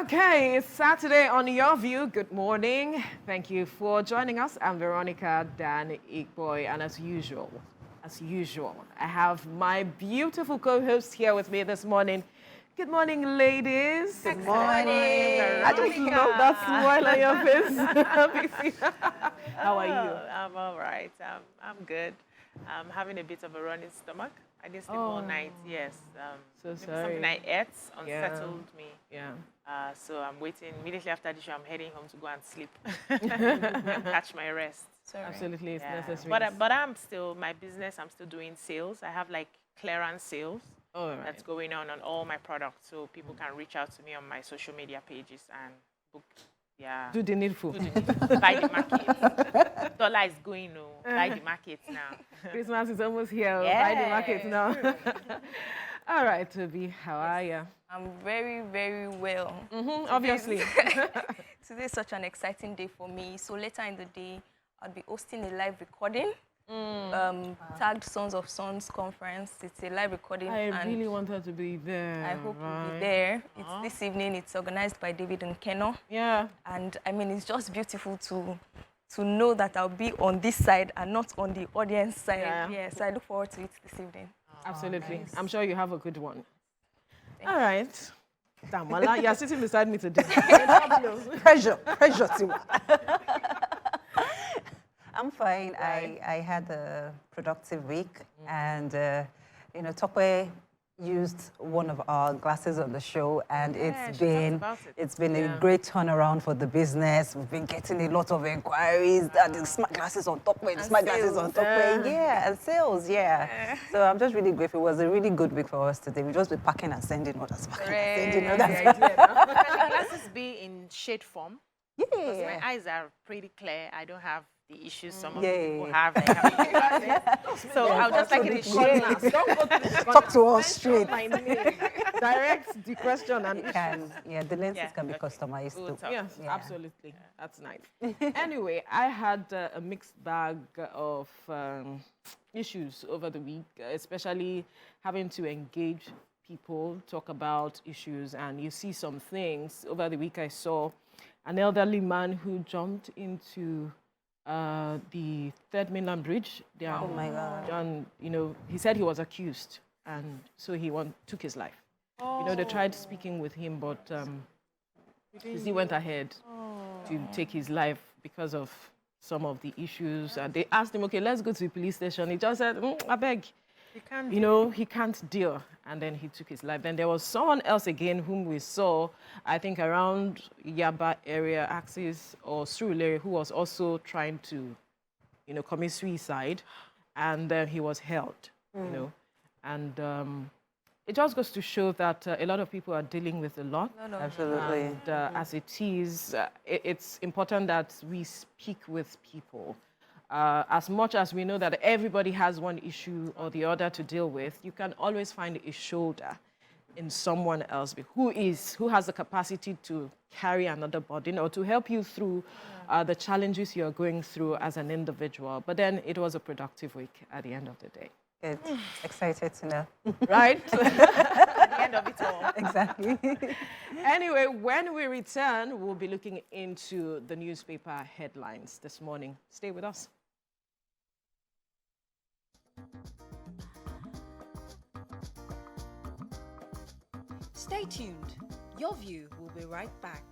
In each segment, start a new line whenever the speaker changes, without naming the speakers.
Okay, it's Saturday on Your View. Good morning. Thank you for joining us. I'm Veronica Dan Ikboy, and as usual, I have my beautiful co-host here with me this morning. Good morning, ladies.
Good morning.
I just love that smile on your face. How are you?
I'm all right. I'm good. I'm having a bit of a running stomach. I didn't sleep all night. Yes.
So
maybe
sorry.
something I ate unsettled me.
Yeah.
So I'm waiting. Immediately after the show, I'm heading home to go and sleep and catch my rest.
Sorry. Absolutely, it's necessary.
But I'm still my business. I'm still doing sales. I have like clearance sales. That's going on all my products, so people can reach out to me on my social media pages and book. Yeah.
Do the needful.
Buy the market. Dollar is going, buy the market now.
Christmas is almost here.
Yeah.
Buy the market now. All right, Toby, how are you?
I'm very, very well.
Obviously.
Today's such an exciting day for me. So later in the day, I'll be hosting a live recording. Tagged Sons of Sons conference. It's a live recording.
I really wanted to be there.
I hope you'll be there. It's this evening. It's organized by David and Keno.
Yeah.
And I mean, it's just beautiful to know that I'll be on this side and not on the audience side. Yeah. So I look forward to it this evening.
Absolutely.
Nice.
I'm sure you have a good one. All right. Damola, you're sitting beside me today.
Pressure too. I'm fine. I had a productive week, and Tokwe used one of our glasses on the show, and it's been a great turnaround for the business. We've been getting a lot of inquiries. The smart glasses on Tokwe, the smart glasses on Tokwe, and sales, So I'm just really grateful. It was a really good week for us today. We just been packing and sending orders.
Can glasses be in shade form?
Yeah.
Because my eyes are pretty clear. I don't have the issues some of the people have. So I'll just like it in shade.
Talk to us straight.
Direct the question and
the lenses can be customized too.
Yes, absolutely. That's nice. Anyway, I had a mixed bag of issues over the week, especially having to engage people, talk about issues, and you see some things. Over the week, I saw an elderly man who jumped into the Third Mainland Bridge.
Oh my God!
And he said he was accused, and so he took his life. They tried speaking with him, but he went ahead to take his life because of some of the issues. And they asked him, "Okay, let's go to the police station." He just said, "I beg." He can't deal, and then he took his life. Then there was someone else again whom we saw, I think around Japa area, Axis or Surulere, who was also trying to, commit suicide, and then he was held, and it just goes to show that a lot of people are dealing with a lot.
Absolutely.
And as it is, it's important that we speak with people. As much as we know that everybody has one issue or the other to deal with, you can always find a shoulder in someone else who has the capacity to carry another burden or to help you through the challenges you're going through as an individual. But then it was a productive week at the end of the day.
Good. Excited to know.
Right?
At the end of it all.
Exactly.
Anyway, when we return, we'll be looking into the newspaper headlines this morning. Stay with us.
Stay tuned. Your View will be right back.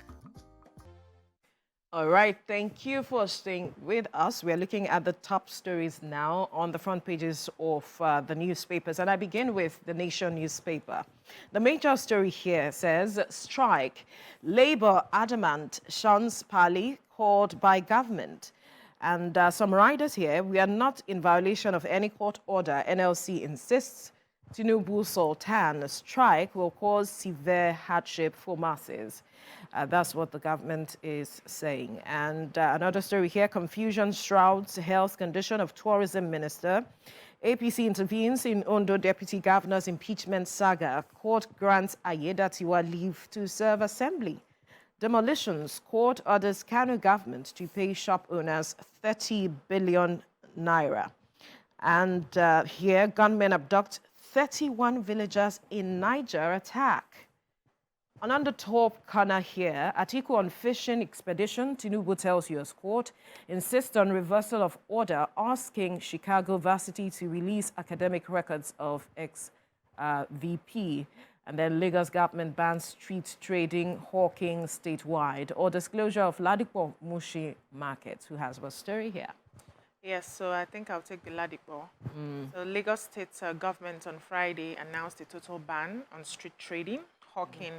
All right, thank you for staying with us. We're looking at the top stories now on the front pages of the newspapers. And I begin with the Nation newspaper. The major story here says, strike. Labour adamant shuns Pali called by government. And some riders here, we are not in violation of any court order. NLC insists Tinubu Sultan strike will cause severe hardship for masses. That's what the government is saying. And another story here, confusion shrouds health condition of tourism minister. APC intervenes in Ondo deputy governor's impeachment saga. Court grants Ayedatiwa leave to serve assembly. Demolitions, court orders Kano government to pay shop owners 30 billion naira. And here, gunmen abduct 31 villagers in Niger attack. And on the top corner here, Atiku on fishing expedition, Tinubu tells US court, insists on reversal of order, asking Chicago Varsity to release academic records of ex-VP. And then Lagos government bans street trading, hawking statewide, or disclosure of Ladipo Mushi market. Who has what story here?
Yes, so I think I'll take the Ladipo. So Lagos State government on Friday announced a total ban on street trading, hawking,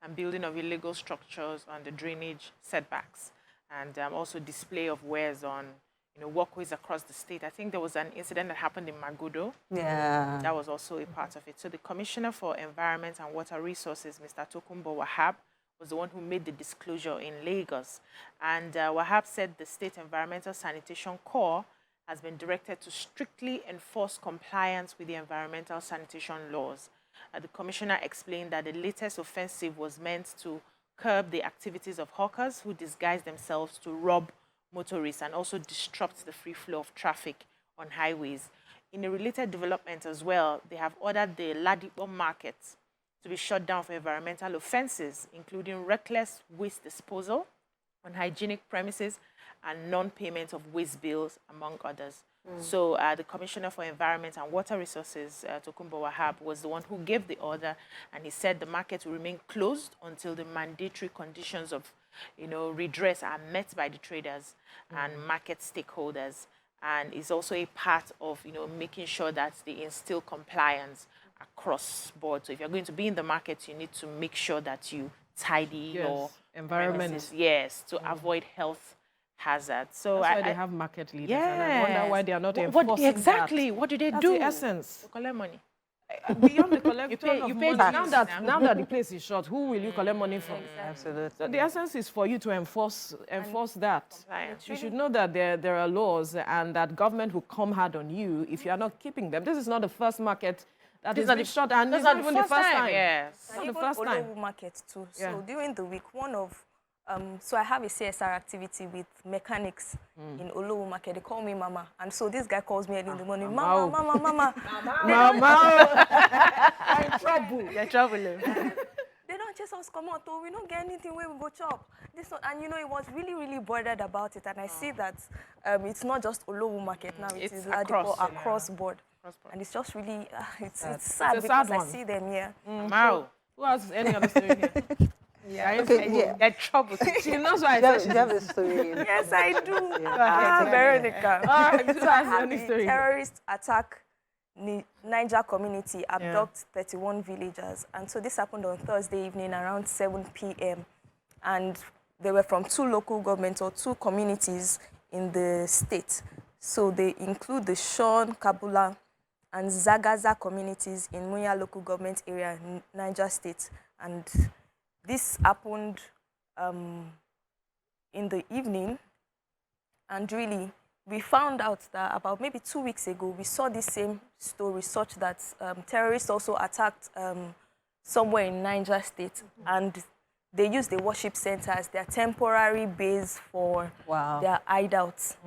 and building of illegal structures on the drainage setbacks, and also display of wares on walkways across the state. I think there was an incident that happened in Magodo.
Yeah.
That was also a part of it. So the Commissioner for Environment and Water Resources, Mr. Tokunbo Wahab, was the one who made the disclosure in Lagos. And Wahab said the State Environmental Sanitation Corps has been directed to strictly enforce compliance with the environmental sanitation laws. The Commissioner explained that the latest offensive was meant to curb the activities of hawkers who disguise themselves to rob motorists and also disrupt the free flow of traffic on highways. In a related development as well, they have ordered the Ladipo market to be shut down for environmental offenses, including reckless waste disposal, unhygienic premises, and non-payment of waste bills, among others. So the Commissioner for Environment and Water Resources, Tokunbo Wahab, was the one who gave the order, and he said the market will remain closed until the mandatory conditions of redress are met by the traders and market stakeholders. And it's also a part of making sure that they instill compliance across board. So if you're going to be in the market, you need to make sure that you tidy your
environment.
premises, yes, to avoid health hazards. So
that's why they have market leaders.
Yes.
And I wonder why they are not enforcing
exactly.
that.
What do they
That's
do?
the essence.
To collect money.
Beyond the collection
you
of
pay
money,
tax
now that the place is shut, who will you collect money from?
Absolutely.
So the essence is for you to enforce that.
Compliance.
You should know that there are laws and that government will come hard on you if you are not keeping them. This is not the first market that is being shut, and it's not even the first time.
Yes.
It's not
And
the
even
first time.
Olowu market too.
Yeah.
So during the week, so I have a CSR activity with mechanics in Olowu market. They call me Mama. And so this guy calls me early in the morning, Mama.
Mama, I'm in trouble.
You're troubling.
They don't chase us, come out, we don't get anything where we go chop. This one, and he was really, really bothered about it. And I see that it's not just Olowu market now, it's across board. And it's just really, it's sad because I see them here.
Wow.
Who has any other story here?
Yeah. Okay, yeah.
They're trouble.
She knows why I said
You have a story.
Yes, I do.
Yeah.
Veronica.
All right,
So I have
any
the
story?
terrorist attack Niger community, abduct 31 villagers. And so this happened on Thursday evening around 7 p.m. And they were from 2 local governments or 2 communities in the state. So they include the Shon, Kabula, and Zagaza communities in Munya local government area in Niger State. And this happened in the evening, and really, we found out that about maybe 2 weeks ago, we saw the same story, such that terrorists also attacked somewhere in Niger State, and they used the worship center as their temporary base for their hideouts.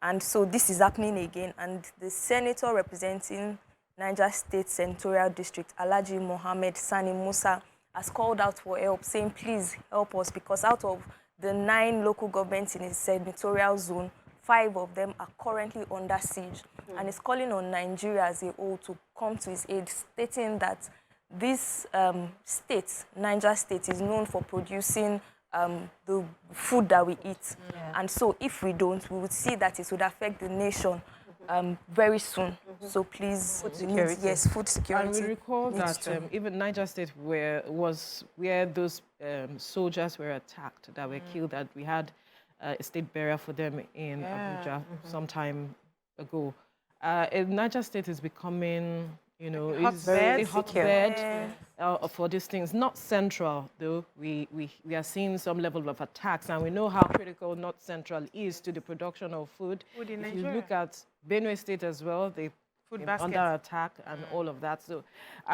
And so this is happening again, and the senator representing Niger State Senatorial District, Alhaji Mohammed Sani Musa, has called out for help, saying, please help us, because out of the 9 local governments in his senatorial zone, 5 of them are currently under siege. And he's calling on Nigeria as a whole to come to his aid, stating that this state, Niger State, is known for producing the food that we eat. And so if we don't, we would see that it would affect the nation very soon. So please, food security. Yes, food security.
And we recall that even Niger State was where those soldiers were attacked, that were killed, that we had a state burial for them in Abuja some time ago. Niger State is becoming, it's a hotbed for these things. Not central, though. We are seeing some level of attacks, and we know how critical North Central is to the production of food. If you look at Benue State as well, they are under attack and all of that. So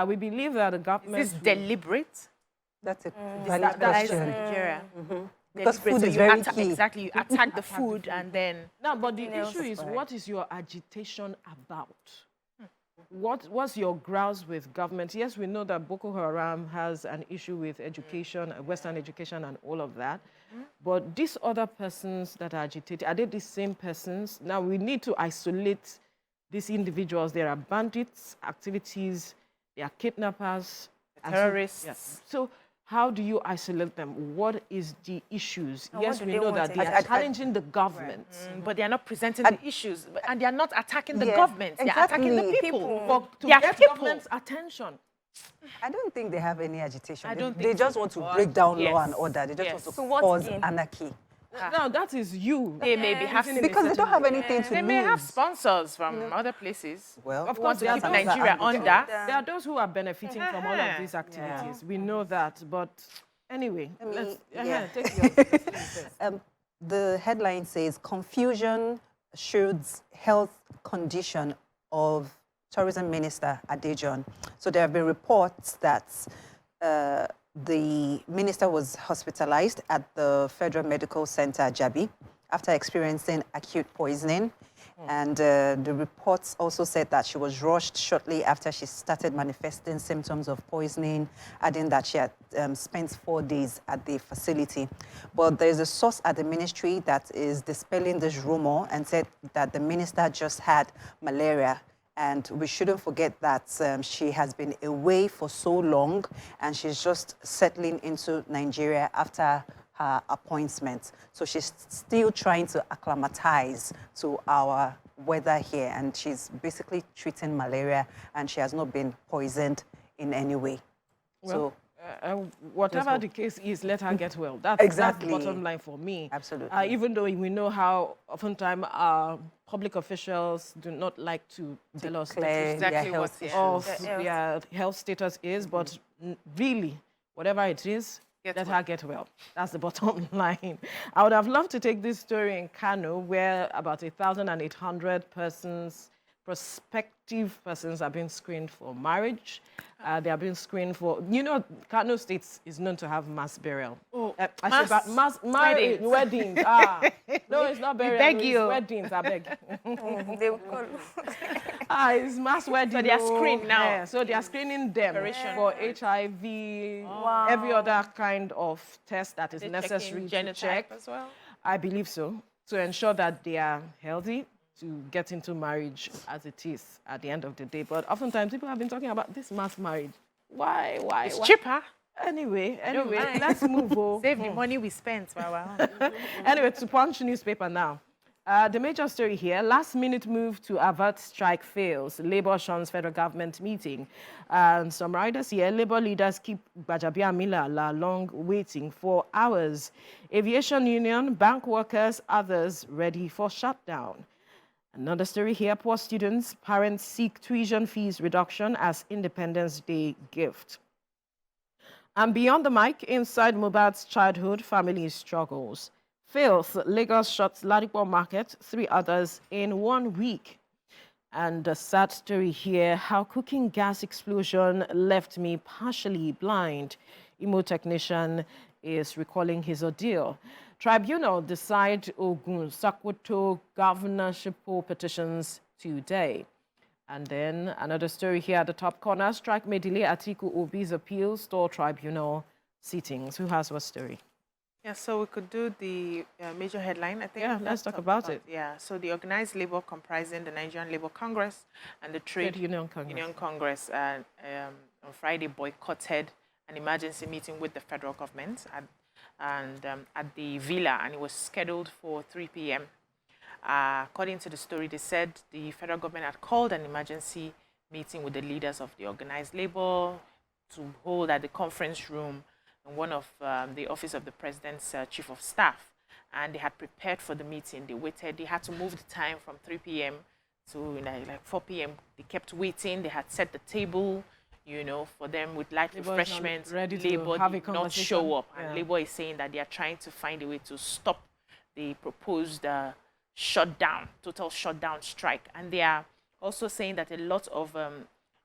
we believe that the government...
Is this deliberate?
That's a valid question.
Nigeria.
Because food is very key.
Exactly, you attack the food and then...
No, but the issue is, what is your agitation about? what's your grouse with government? Yes, we know that Boko Haram has an issue with education, Western education and all of that. But these other persons that are agitated, are they the same persons? Now, we need to isolate these individuals. There are bandits, activities, there are kidnappers.
Terrorists.
Yes. So how do you isolate them? What is the issues?
And
Yes,
what do
we
they
know
want
that they are
exactly?
challenging the government.
But they are not presenting the issues, and they are not attacking the government. They are
exactly.
attacking the people.
For, to
They are
get
people.
government's attention.
I don't think they have any agitation.
I don't
they
think
just
so.
want to break down law
Yes.
and order. They just
Yes.
want to
So what
cause
gain?
anarchy.
Now, that is you.
They may be having
Because they don't have anything to
They
lose.
may have sponsors from other places.
Well,
Of
Who
course,
want to
there are
keep
those
Nigeria
that are-
under.
There are those who are benefiting from all of these activities. We know that. But anyway, let's take your
The headline says, confusion shows health condition of Tourism Minister Adejon. So there have been reports that the minister was hospitalized at the Federal Medical Center, Jabi, after experiencing acute poisoning. And the reports also said that she was rushed shortly after she started manifesting symptoms of poisoning, adding that she had spent 4 days at the facility. But there's a source at the ministry that is dispelling this rumor and said that the minister just had malaria. And we shouldn't forget that she has been away for so long and she's just settling into Nigeria after her appointment. So she's still trying to acclimatize to our weather here, and she's basically treating malaria, and she has not been poisoned in any way.
Well, whatever the case is, let her get well. That's
Exactly.
the bottom line for me.
Absolutely.
Even though we know how oftentimes public officials do not like to tell us
Declare
exactly
their
what
health
they
issues.
of their health status is, but really, whatever it is,
Get
let
well.
her get well. That's the bottom line. I would have loved to take this story in Kano, where about 1,800 persons, prospective persons, are being screened for marriage. They are being screened for, Kano State is known to have mass burial. I say mass marriage, weddings. No, it's not burial.
beg
no,
you.
It's weddings, I beg.
They will call.
It's mass wedding.
So they are screened now.
Yeah, so they are screening them for HIV, every other kind of test that is necessary to check.
As well.
I believe so, to ensure that they are healthy to get into marriage as it is at the end of the day. But oftentimes people have been talking about this mass marriage. Why?
It's cheaper.
Anyway,
mind.
let's move on.
Save the money we spent.
Anyway, to Punch newspaper now. The major story here, last-minute move to avert strike fails. Labour shuns federal government meeting. And some riders here, Labour leaders keep Gbajabiamila long waiting for hours. Aviation union, bank workers, others ready for shutdown. Another story here, poor students, parents seek tuition fees reduction as Independence Day gift. And beyond the mic, inside Mohbad's childhood, family struggles. Filth, Lagos shuts Ladipo Market, 3 others in 1 week. And a sad story here, how cooking gas explosion left me partially blind. Imo technician is recalling his ordeal. Tribunal decide Ogun Sokoto governorship poll petitions today. And then another story here at the top corner, strike may delay Atiku Obi's appeal, stall tribunal sittings. Who has what story?
Yeah, so we could do the major headline, I think.
Yeah, let's talk about it.
Yeah, so the organized labor comprising the Nigerian Labour Congress and the Trade
Union Congress.
on Friday boycotted an emergency meeting with the federal government at the villa, and it was scheduled for 3 p.m. According to the story, they said the federal government had called an emergency meeting with the leaders of the organized labor to hold at the conference room in one of the office of the president's chief of staff, and they had prepared for the meeting. They waited. They had to move the time from 3 p.m. to like 4 p.m. They kept waiting. They had set the table, for them with light refreshments.
Ready to
Labour
have a
did not
conversation.
show up,
Yeah.
and Labour is saying that they are trying to find a way to stop the proposed shutdown, total shutdown strike, and they are also saying that a lot of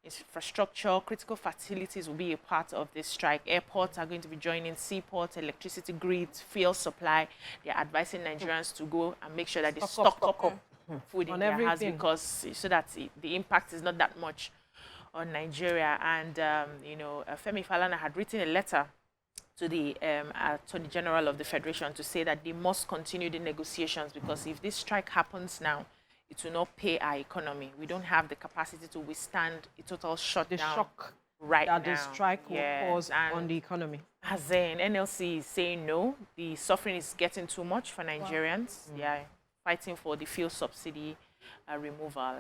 infrastructure, critical facilities will be a part of this strike. Airports are going to be joining, seaports, electricity grids, fuel supply. They're advising Nigerians to go and make sure that they stock up food in their house because so that the impact is not that much on Nigeria. And Femi Falana had written a letter to the Attorney General of the Federation to say that they must continue the negotiations, because if this strike happens now, it will not pay our economy. We don't have the capacity to withstand a total shutdown.
The shock
right
that
now.
the strike will cause on the economy.
As in, NLC is saying no, the suffering is getting too much for Nigerians. They are fighting for the fuel subsidy removal.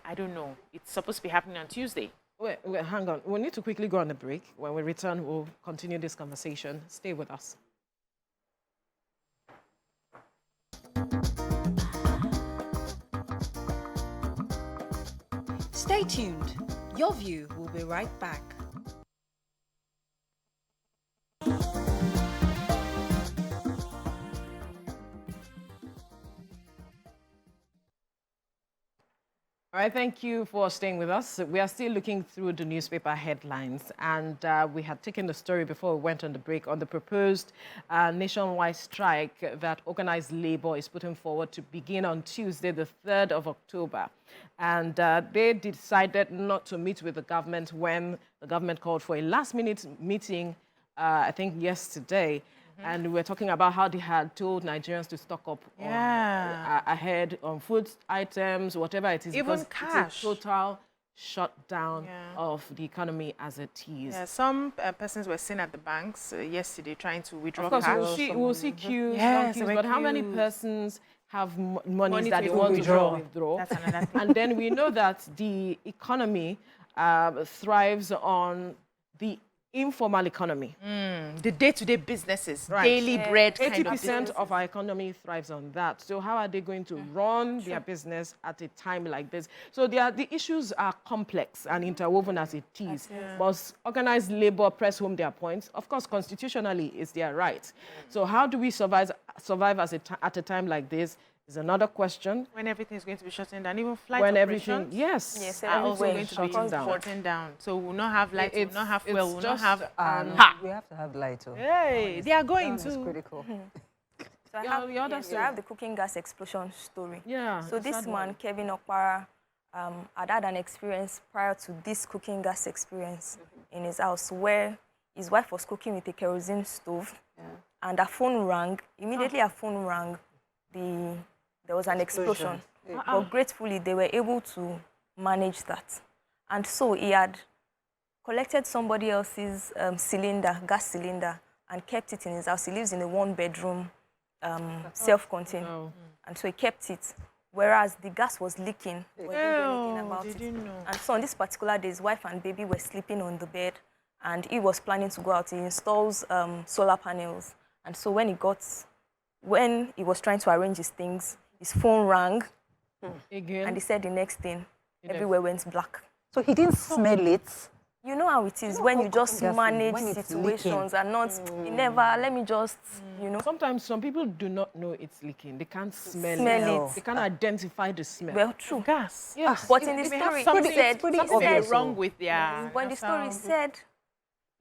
I don't know. It's supposed to be happening on Tuesday.
Wait, hang on. We need to quickly go on a break. When we return, we'll continue this conversation. Stay with us.
Stay tuned. Your View will be right back.
All right, thank you for staying with us. We are still looking through the newspaper headlines, and we had taken the story before we went on the break on the proposed nationwide strike that organized labor is putting forward to begin on Tuesday, the 3rd of October. And they decided not to meet with the government when the government called for a last-minute meeting, I think yesterday. And we're talking about how they had told Nigerians to stock up ahead on food items, whatever it is.
Even cash.
It's a total shutdown of the economy as it is.
Yeah, some persons were seen at the banks yesterday trying to withdraw
Of course,
cash.
we'll see queues,
Yes,
long queues,
there
but
were
how many
queues.
persons have
Money
money that
to
they want
withdraw.
to withdraw?
That's another thing.
And then we know that the economy thrives on the informal economy.
The day-to-day businesses,
Right.
daily bread kind of
80%
business.
of our economy thrives on that. So how are they going to run their business at a time like this? So the issues are complex and interwoven as it is. Must organized labor press home their points? Of course, constitutionally, it's their right. So how do we survive as at a time like this is another question.
When everything is going to be shutting down, even flight
When
operations
everything, yes,
are also
everywhere
going to be
shutting down.
shutting down. So we'll not have light, we'll not have fuel,
it's
we'll not
just
have...
We have to have light.
Hey, they are going
It's
to...
critical.
So I
Yeah,
have,
the other
yes, I
story.
have the cooking gas explosion story.
Yeah.
So
it's
this
that
man,
one.
Kevin Okpara, had an experience prior to this cooking gas experience in his house where his wife was cooking with a kerosene stove and her phone rang. Immediately her phone rang, there was an explosion. But gratefully, they were able to manage that. And so he had collected somebody else's gas cylinder, and kept it in his house. He lives in a one-bedroom, self-contained.
Oh.
And so he kept it, whereas the gas was leaking. But he didn't do anything about
did
it.
you know?
And so on this particular day, his wife and baby were sleeping on the bed, and he was planning to go out. He installs solar panels. And so when he was trying to arrange his things, his phone rang,
Again.
and he said the next thing, everywhere went black.
So he didn't smell it.
You know how it is when you just
Yes,
manage
when it's
situations
leaking.
and not, let me just,
Sometimes some people do not know it's leaking. They can't smell
Smell
it. They can't identify the smell.
well, true.
Gas.
Yes.
But in the
They have
story,
something,
he said,
pretty
something
obvious.
wrong with their...
when the story said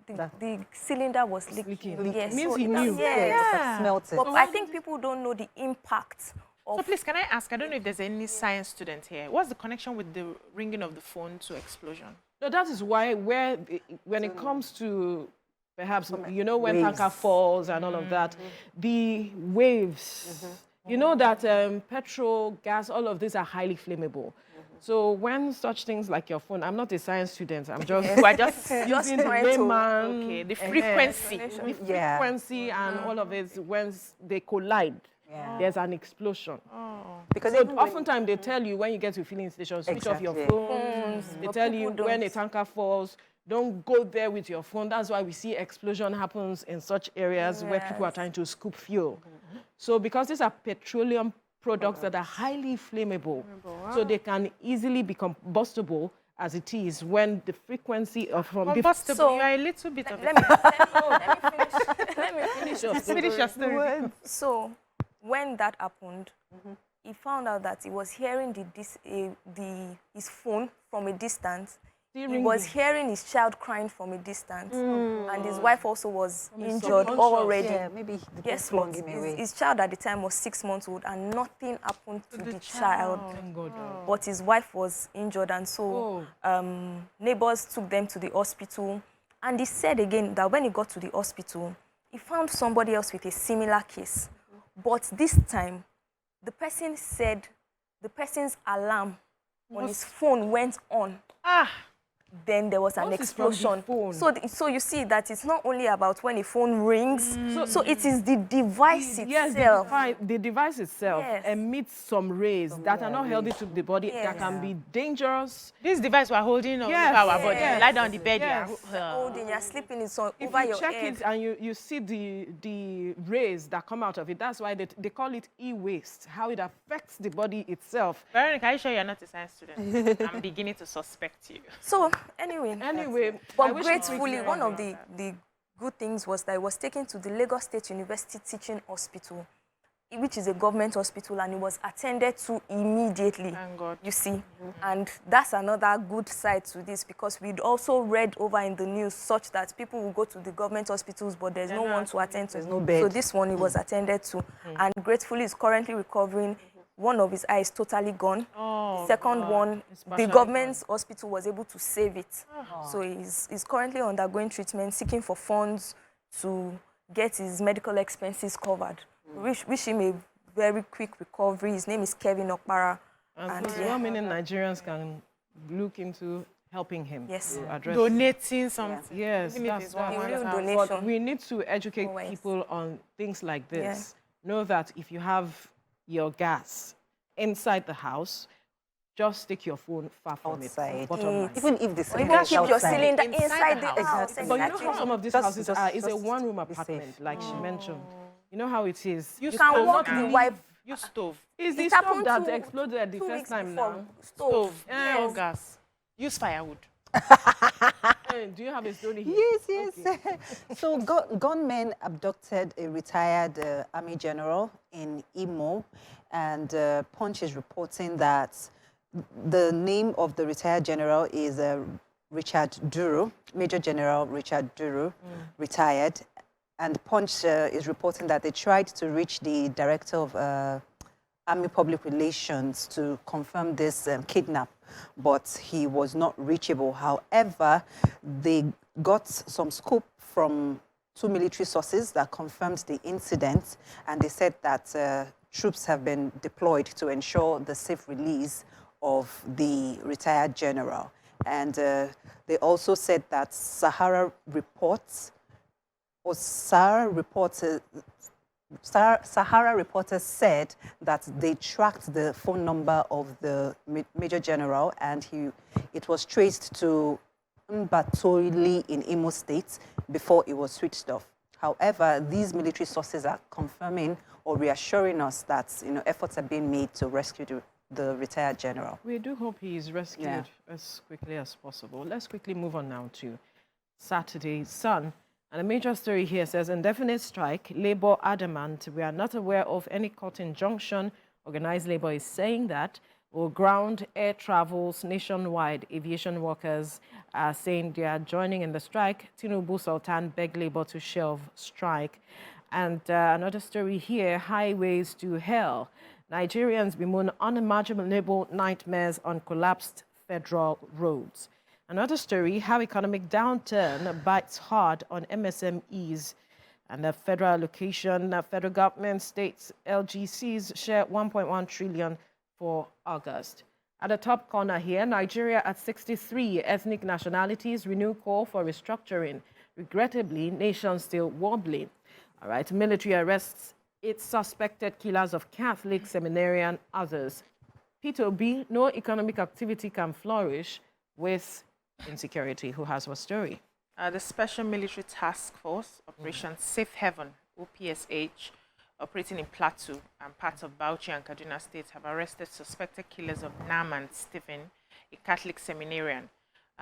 the cylinder was leaking.
Leaking.
Yes,
Means
so
he
it-
knew.
Yes.
I've smelt it.
But I think people don't know the impact of.
So please, can I ask, I don't know if there's any science student here. What's the connection with the ringing of the phone to explosion?
No, that is why when it comes to perhaps, when
waves.
tanker falls and all of that, the waves, you know that petrol, gas, all of these are highly flammable. So when such things like your phone, I'm not a science student, I'm just,
We're just...
using the
trying to-
layman,
Okay, the frequency.
the
Yeah.
frequency and all of it, when they collide, there's an explosion.
Because
So
even when-
oftentimes they tell you when you get to filling stations, switch off your
Exactly.
phones. They
But
tell you
people
when a
don't.
tanker falls, don't go there with your phone. That's why we see explosion happens in such areas where people are
Yes.
trying to scoop fuel. So because these are petroleum products that are highly flammable, so they can easily be combustible as it is when the frequency of
Combustible,
So-
you are a little bit of
Let me finish. Let me finish.
Finish your story.
So, when that happened, he found out that he was hearing his phone from a distance. he was hearing his child crying from a distance, and his wife also was injured already.
Yeah, maybe
Guess what? His child at the time was 6 months old, and nothing happened to the child.
Thank God.
But his wife was injured, and so neighbors took them to the hospital. And he said again that when he got to the hospital, he found somebody else with a similar case. But this time, the person said the person's alarm on his phone went on. Then there was an explosion. So you see that it's not only about when a phone rings. So it is the device itself.
Yes, the device itself emits some rays that are not healthy to the body, that can be dangerous.
This device we're holding on our body. Lie down on the bed.
You're sleeping in over
if
your
you check
head.
it and you see the rays that come out of it, that's why they call it e-waste, how it affects the body itself.
Veronica, are you sure you're not a science student? I'm beginning to suspect you.
So anyway, but gratefully, one of the good things was that it was taken to the Lagos State University Teaching Hospital, which is a government hospital, and it was attended to immediately.
Thank God.
You see, and that's another good side to this, because we'd also read over in the news such that people will go to the government hospitals, but there's no one to attend to.
There's no bed.
So this one, it was attended to, and gratefully is currently recovering. One of his eyes totally gone. The second one, the government's hospital was able to save it. So he's currently undergoing treatment, seeking for funds to get his medical expenses covered. Wish him a very quick recovery. His name is Kevin Okpara.
And well, meaning Nigerians can look into helping him.
Yes.
To address
Donating something.
Yes, that's
a real
But
donation.
we need to educate people on things like this. Know that if you have your gas inside the house, just take your phone far from
outside.
it. Bottom line.
Even if the
Or
cylinder
even
is
keep your
outside.
cylinder inside the house.
Exactly.
But you know how some of these houses are? It's a
just
one-room
be
apartment,
safe.
like she mentioned. You know how it is.
You can walk the wipe.
Use stove.
Is the
It
stove
happened
that
two-
exploded the
2
first
weeks
time
before.
now?
Stove.
No gas. Use firewood.
Hey, do you have a story here?
Yes. So gunmen abducted a retired army general in Imo, and Punch is reporting that the name of the retired general is Richard Duru, Major General Richard Duru, retired. And Punch is reporting that they tried to reach the director of Army Public Relations to confirm this kidnap, but he was not reachable. However, they got some scoop from 2 military sources that confirmed the incident, and they said that troops have been deployed to ensure the safe release of the retired general. And they also said that Sahara reporters said that they tracked the phone number of the Major General, and it was traced to Mbatoli in Imo State before it was switched off. However, these military sources are confirming or reassuring us that efforts are being made to rescue the retired general.
We do hope he is rescued as quickly as possible. Let's quickly move on now to Saturday's Sun. And a major story here says, indefinite strike, Labour adamant. We are not aware of any court injunction. Organized Labour is saying that will ground air travels nationwide. Aviation workers are saying they are joining in the strike. Tinubu Sultan begged Labour to shelve strike. And another story here, highways to hell. Nigerians bemoan unimaginable nightmares on collapsed federal roads. Another story, how economic downturn bites hard on MSMEs. And the federal allocation, federal government states LGCs share 1.1 trillion for August. At the top corner here, Nigeria at 63 ethnic nationalities renew call for restructuring. Regrettably, nation still wobbling. All right, military arrests 8 suspected killers of Catholic seminarian others. Peter B, no economic activity can flourish with insecurity. Who has what story?
The Special Military Task Force, Operation Safe Haven, OPSH, operating in Plateau and parts of Bauchi and Kaduna states, have arrested suspected killers of Naaman Stephen, a Catholic seminarian.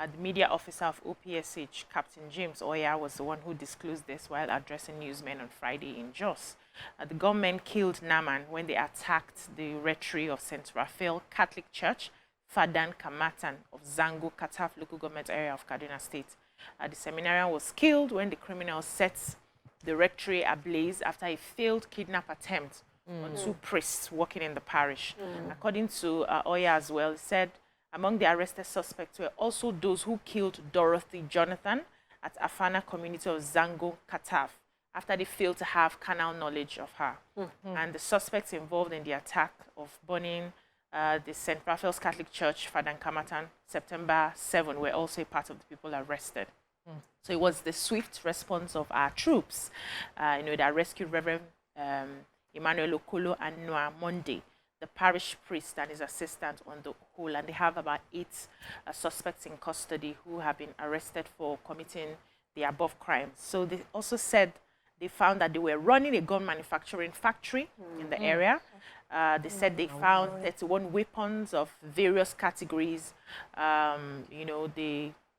The media officer of OPSH, Captain James Oya, was the one who disclosed this while addressing newsmen on Friday in Jos. The gunmen killed Naaman when they attacked the rectory of St. Raphael Catholic Church, Fadan Kamatan of Zango, Kataf local government area of Kaduna State. The seminarian was killed when the criminal set the rectory ablaze after a failed kidnap attempt on 2 priests working in the parish. According to Oya as well, he said among the arrested suspects were also those who killed Dorothy Jonathan at Afana community of Zango, Kataf, after they failed to have carnal knowledge of her. And the suspects involved in the attack of burning the St. Raphael's Catholic Church, Fadan Kamatan, September 7, were also a part of the people arrested. So it was the swift response of our troops, that rescued Reverend Emmanuel Okolo and Noah Monday, the parish priest and his assistant on the whole. And they have about 8 suspects in custody who have been arrested for committing the above crimes. So they also said they found that they were running a gun manufacturing factory in the area. They said they found 31 weapons of various categories.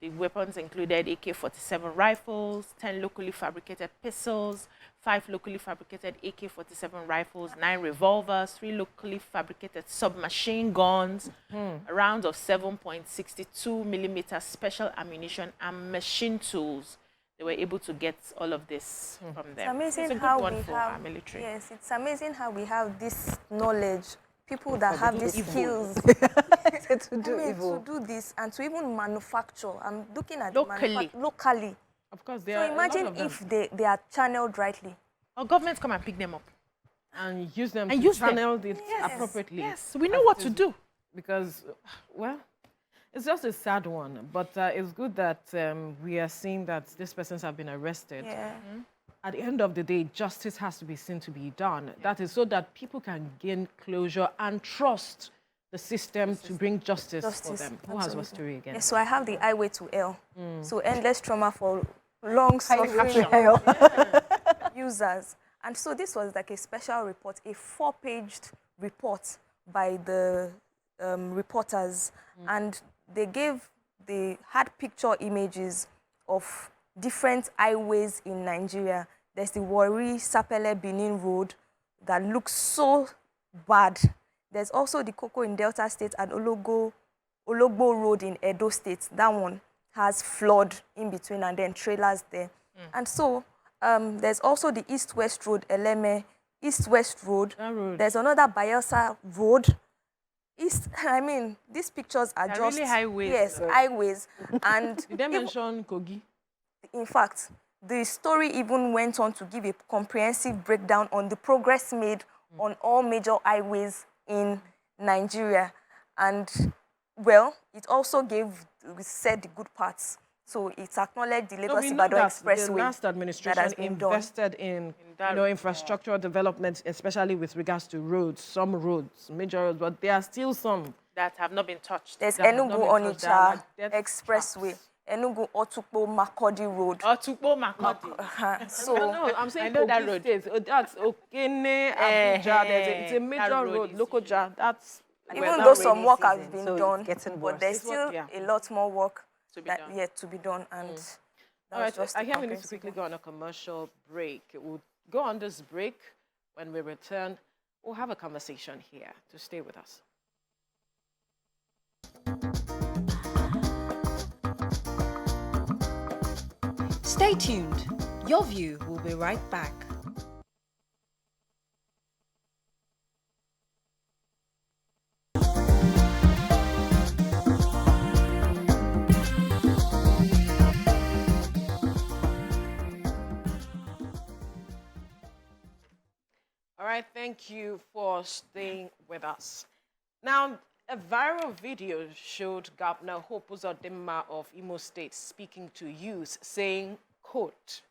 The weapons included AK-47 rifles, 10 locally fabricated pistols, 5 locally fabricated AK-47 rifles, 9 revolvers, 3 locally fabricated submachine guns, a round of 7.62 millimeter special ammunition, and machine tools. They were able to get all of this from them.
It's amazing
it's a good
how
one
we
for
have,
our military.
Yes, it's amazing how we have this knowledge, people that have these skills to do this and to even manufacture. I'm looking at locally.
Of course,
So imagine if they are channeled rightly.
Our government come and pick them up
and use them to channel it appropriately.
Yes, we know what to do.
Because, well, it's just a sad one, but it's good that we are seeing that these persons have been arrested.
Yeah.
At the end of the day, justice has to be seen to be done. That is so that people can gain closure and trust the system to bring justice for them. Who has what story again?
Yes, so I have the highway to hell. So endless trauma for long suffering users. And so this was like a special report, a 4-paged report by the reporters. And they had picture images of different highways in Nigeria. There's the Warri Sapele Benin Road that looks so bad. There's also the Koko in Delta State and Ologbo Road in Edo State. That one has flood in between and then trailers there. And so there's also the East-West Road, Eleme, East-West Road. There's another Bayelsa Road. These pictures are just
really highways.
Yes, highways. And
did they mention Kogi?
In fact, the story even went on to give a comprehensive breakdown on the progress made on all major highways in Nigeria. And, well, it also said the good parts. So it acknowledged the Lagos-Ibadan Expressway.
The last administration invested in infrastructural development, especially with regards to roads, some roads, major roads, but there are still some
that have not been touched.
There's Enugu-Onitsha Expressway. Enugu Otukpo Makodi Road.
Otukpo Makodi.
So
no, I'm saying I know that road. That's Okene, Abuja. It's a major road, Lokoja. That's
even though some work has been done, but there's still a lot more work yet to be done. And
all right, I hear we need to quickly go on a commercial break. We'll go on this break. When we return, we'll have a conversation here. To stay with us.
Stay tuned. Your View will be right back.
All right, thank you for staying with us. Now, a viral video showed Governor Hope Uzodinma of Imo State speaking to youth, saying, quote,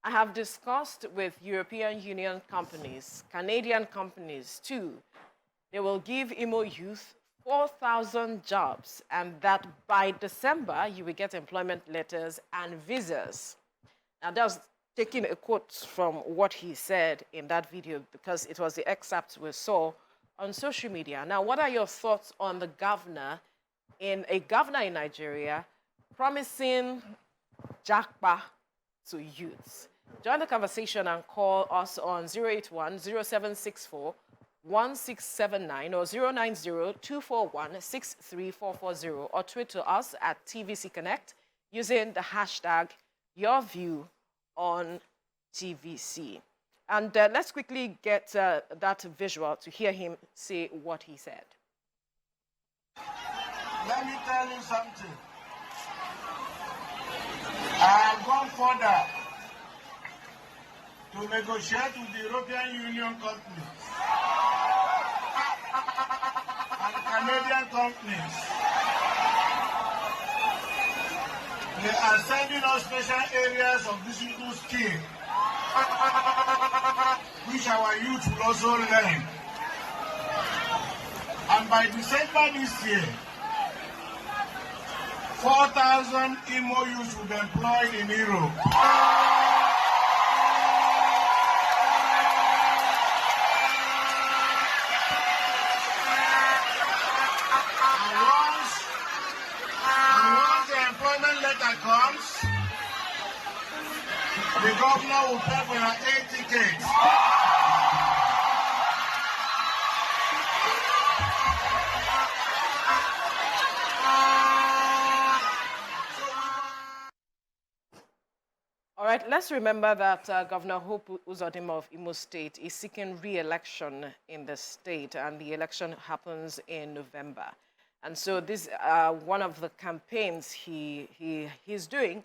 I have discussed with European Union companies, Canadian companies too. They will give Imo youth 4,000 jobs, and that by December, you will get employment letters and visas. Now, that's taking a quote from what he said in that video because it was the excerpt we saw on social media. Now, what are your thoughts on the governor in Nigeria promising Japa to youths? Join the conversation and call us on 081-0764-999 1679 or 090-241-63440 or tweet to us at TVC Connect using the hashtag #YourViewOnTVC. And let's quickly get that visual to hear him say what he said.
Let me tell you something. I have gone further to negotiate with the European Union companies and Canadian companies. They are sending us special areas of digital skill, which our youth will also learn. And by December this year, 4,000 Imo youths will be employed in Europe. And once the employment letter comes, the governor will pay for your 8 tickets.
All right, let's remember that Governor Hope Uzodinma of Imo State is seeking re-election in the state, and the election happens in November. And so this one of the campaigns he's doing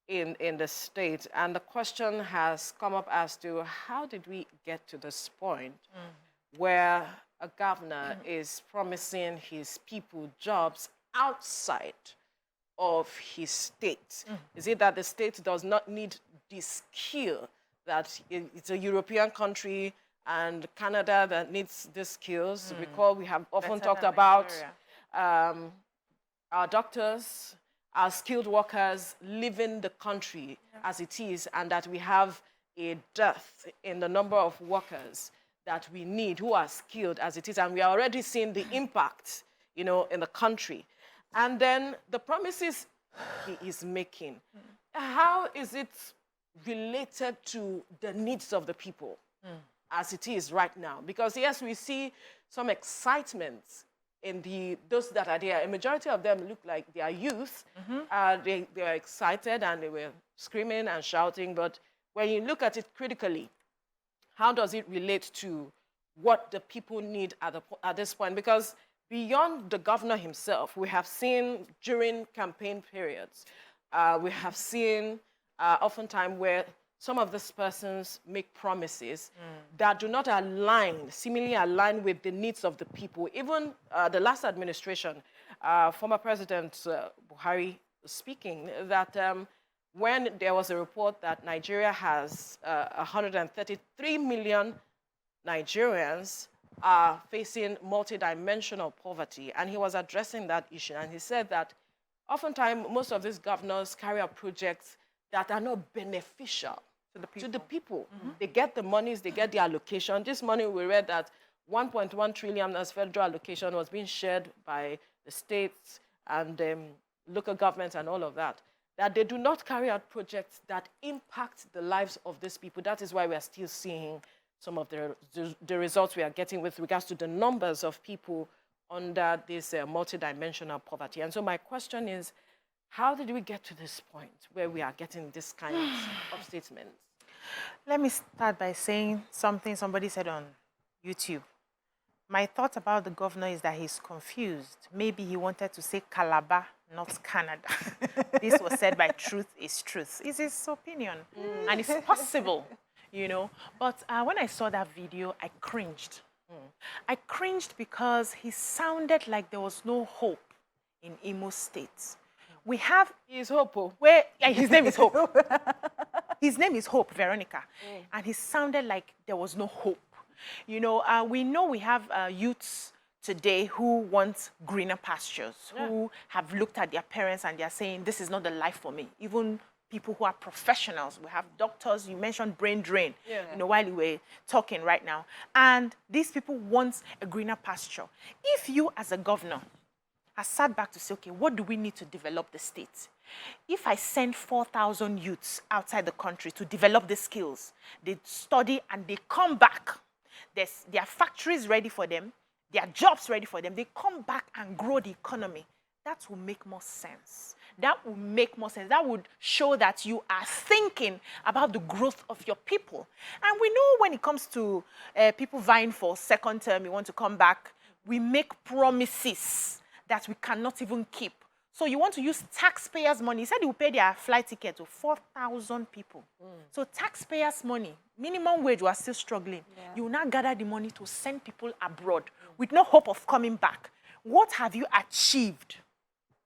in the state. And the question has come up as to how did we get to this point where a governor is promising his people jobs outside of his state? Is it that the state does not need this skill, that it's a European country and Canada that needs these skills? Recall we have often talked about our doctors, our skilled workers leaving the country as it is, and that we have a dearth in the number of workers that we need who are skilled as it is, and we are already seeing the impact, in the country. And then the promises he is making, how is it related to the needs of the people as it is right now? Because yes, we see some excitement in those that are there. A majority of them look like they are youth. They are excited and they were screaming and shouting. But when you look at it critically, how does it relate to what the people need at this point? Because beyond the governor himself, we have seen during campaign periods, we have seen oftentimes where some of these persons make promises that do not seemingly align with the needs of the people. Even the last administration, former President Buhari speaking, that when there was a report that Nigeria has 133 million Nigerians are facing multidimensional poverty, and he was addressing that issue, and he said that oftentimes most of these governors carry out projects that are not beneficial to the people. They get the monies, they get the allocation. This morning we read that 1.1 trillion as federal allocation was being shared by the states and local governments and all of that, that they do not carry out projects that impact the lives of these people. That is why we are still seeing some of the results we are getting with regards to the numbers of people under this multidimensional poverty. And so my question is, how did we get to this point where we are getting this kind of statements?
Let me start by saying something somebody said on YouTube. My thought about the governor is that he's confused. Maybe he wanted to say Calabar, not Canada. This was said by Truth is Truth. It's his opinion, and it's possible, But when I saw that video, I cringed. I cringed because he sounded like there was no hope in Imo State. We have
his Hope.
His name is Hope. His name is Hope, Veronica. And he sounded like there was no hope. We know we have youths today who want greener pastures, who have looked at their parents and they're saying, this is not the life for me. Even people who are professionals. We have doctors, you mentioned brain drain, while you were talking right now. And these people want a greener pasture. If you as a governor has sat back to say, okay, what do we need to develop the state? If I send 4,000 youths outside the country to develop the skills, they study and they come back, their factories ready for them, their jobs ready for them, they come back and grow the economy. That will make more sense. That will make more sense. That would show that you are thinking about the growth of your people. And we know when it comes to people vying for second term, you want to come back, we make promises that we cannot even keep. So you want to use taxpayers' money. He said he will pay their flight ticket to 4,000 people. So taxpayers' money, minimum wage, we are still struggling. Yeah. You will now gather the money to send people abroad with no hope of coming back. What have you achieved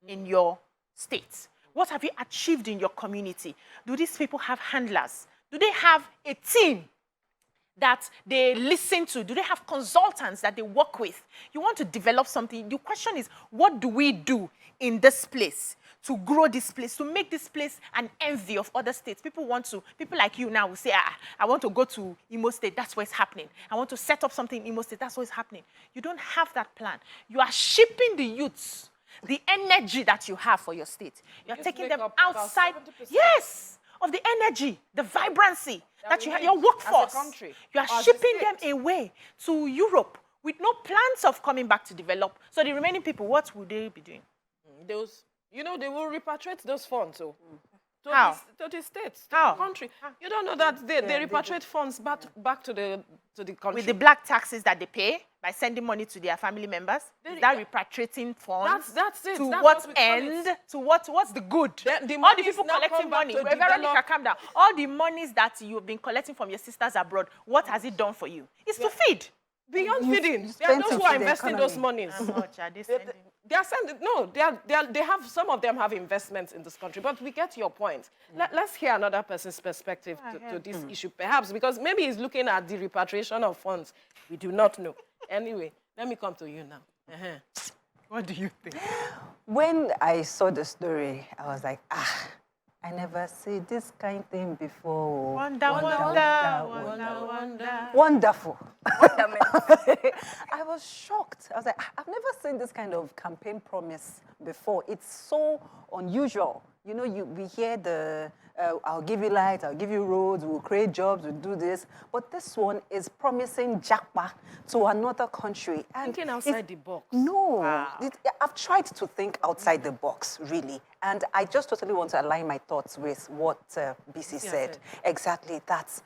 in your state? What have you achieved in your community? Do these people have handlers? Do they have a team that they listen to? Do they have consultants that they work with? You want to develop something. The question is, what do we do in this place to grow this place, to make this place an envy of other states? People like you now will say, I want to go to Imo State, that's what's happening. I want to set up something in Imo State, that's what's happening. You don't have that plan. You are shipping the youths, the energy that you have for your state. You're taking them outside. Yes, of the energy, the vibrancy that you have, your workforce. You are shipping them away to Europe with no plans of coming back to develop. So the remaining people, what would they be doing?
Those, they will repatriate those funds. So.
How?
To the states, to
How?
the country. How? You don't know that they repatriate funds back to the country.
With the black taxes that they pay by sending money to their family members? Is that repatriating funds?
That's it.
To
that's
what
what
end? To what's the good?
The
All the people collecting money. Veronica, calm down. All the monies that you've been collecting from your sisters abroad, what has it done for you? It's to feed.
Beyond feeding, there are those who are investing those monies.
How much are they sending?
They are sending. No, they have. Some of them have investments in this country. But we get your point. Let's hear another person's perspective to this issue, perhaps, because maybe he's looking at the repatriation of funds. We do not know. Anyway, let me come to you now. What do you think?
When I saw the story, I was like, I never see this kind of thing before. Wonderful. I was shocked. I was like, I've never seen this kind of campaign promise before. It's so unusual. We hear the, I'll give you light, I'll give you roads, we'll create jobs, we'll do this. But this one is promising Japa to another country. And
thinking outside the box.
No. Wow. I've tried to think outside the box, really. And I just totally want to align my thoughts with what BC said. Exactly. That's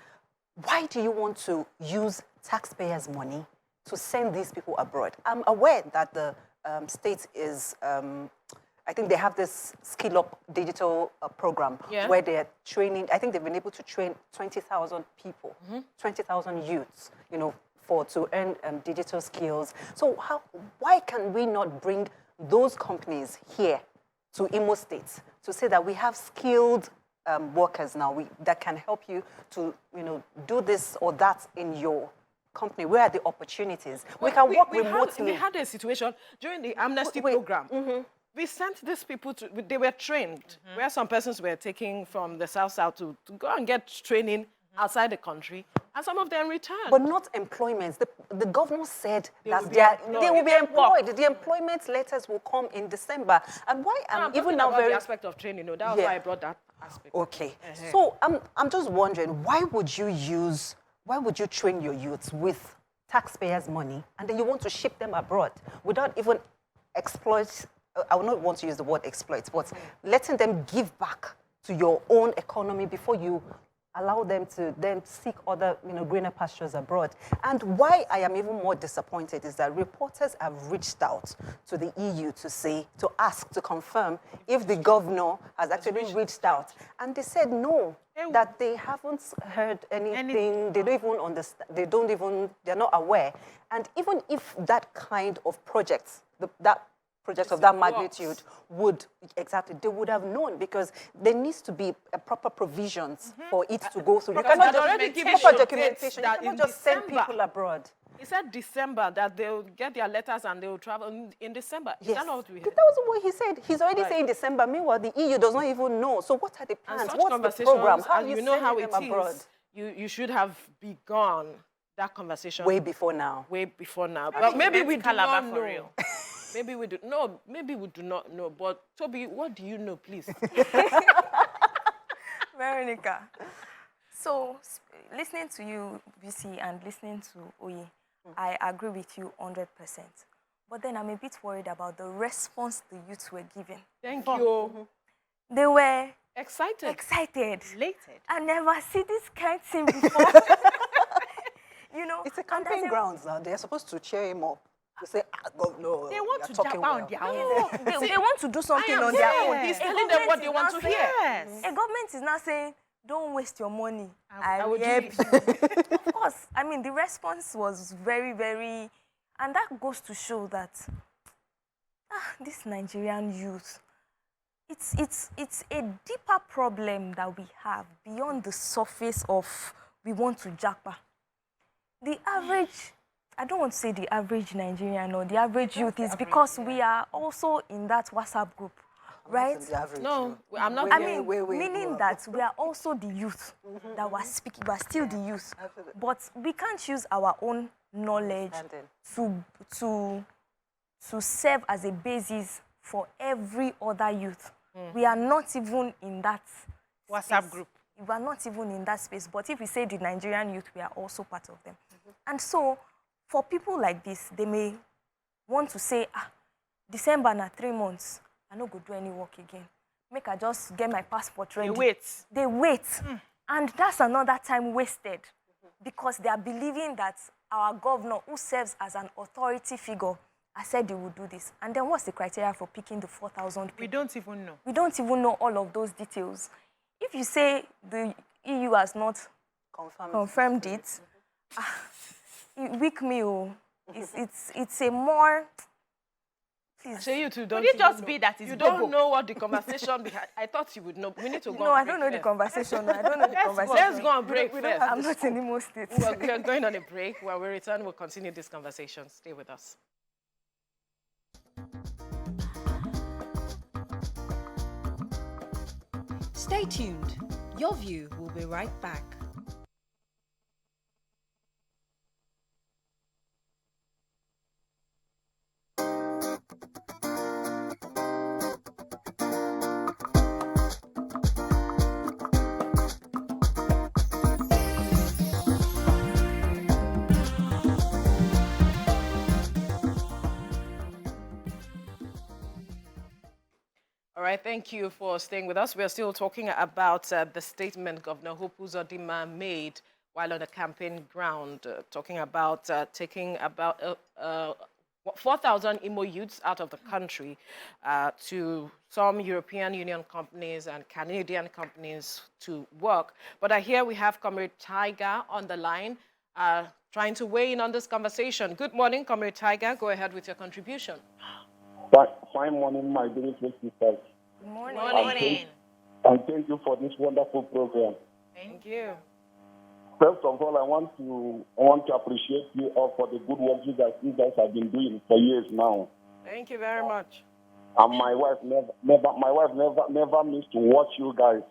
why do you want to use taxpayers' money to send these people abroad? I'm aware that the state is... I think they have this Skill Up digital program where they're training. I think they've been able to train 20,000 people, 20,000 youths, to earn digital skills. So why can we not bring those companies here to Imo State to say that we have skilled workers now that can help you to, do this or that in your company? Where are the opportunities? We can work remotely.
We had a situation during the amnesty program. We sent these people they were trained, where some persons were taking from the south to go and get training outside the country, and some of them returned.
But not employments. The governor said they will be employed. The employment letters will come in December. And why I'm even now
the aspect of training, that was why I brought that aspect.
Okay. So I'm just wondering, why would you train your youths with taxpayers' money and then you want to ship them abroad without even I would not want to use the word exploit, but letting them give back to your own economy before you allow them to then seek other, greener pastures abroad. And why I am even more disappointed is that reporters have reached out to the EU to ask, to confirm if the governor has actually reached out. And they said no, that they haven't heard anything. They don't even understand. They're not aware. And even if that kind of projects, projects of that magnitude they would have known, because there needs to be a proper provisions for it to go through. You cannot proper documentation. You cannot just send people abroad.
He said December, that they'll get their letters and they'll travel in December.
Yes.
Is that not what we heard?
That was what he said. He's already saying December. Meanwhile, the EU does not even know. So what are the plans? What's the program? How you know how it
abroad? You should have begun that conversation
way before now.
But maybe we do not know. For real. Maybe we do. No, maybe we do not know. But Toby, what do you know, please?
Veronica. So, listening to you, BC, and listening to Oye, I agree with you 100%. But then I'm a bit worried about the response the youths were giving.
Thank you.
They were
Excited.
Elated.
I never see this kind of thing before. You know,
It's a campaign grounds now. They're supposed to cheer him up. To say, Governor,
They want to
talking
Japa on
well.
their own.
they want to do something on their own.
He's
A
telling them
government
what they
is
want
now
to hear.
Yes.
A government is now saying, don't waste your money.
I will do
help
it.
you. Of course. I mean, the response was very, very... And that goes to show that this Nigerian youth, it's a deeper problem that we have beyond the surface of we want to Japa. The average, I don't want to say the average Nigerian or the average youth is because we are also in that WhatsApp group, right?
No, I'm not.
I mean, meaning that we are also the youth that were speaking, we are still the youth. But we can't use our own knowledge to serve as a basis for every other youth. We are not even in that
WhatsApp group.
We are not even in that space. But if we say the Nigerian youth, we are also part of them. And so, for people like this, they may want to say, December na 3 months, I no go do any work again. Make I just get my passport ready. They wait. And that's another time wasted because they are believing that our governor, who serves as an authority figure, has said they will do this. And then what's the criteria for picking the 4,000 people?
We don't even know.
We don't even know all of those details. If you say the EU has not confirmed it, weak me. It's a more... Please.
So you two don't.
Could it just be that
you don't know what the conversation behind? I thought you would know. We need to go.
No, I don't know the conversation. I don't know the conversation.
Let's go on break first.
I'm not in Imo State.
We're going on a break. When we return, we'll continue this conversation. Stay with us.
Stay tuned. Your View will be right back.
All right, thank you for staying with us. We're still talking about the statement Governor Uzodinma made while on the campaign ground, talking about taking about 4,000 Imo youths out of the country to some European Union companies and Canadian companies to work. But here we have Comrade Tiger on the line trying to weigh in on this conversation. Good morning, Comrade Tiger. Go ahead with your contribution.
Fine morning, my beautiful sisters.
Good morning.
Morning.
And thank you for this wonderful program.
Thank you.
First of all, I want to appreciate you all for the good work you guys have been doing for years now.
Thank you very much.
And my wife never missed to watch you guys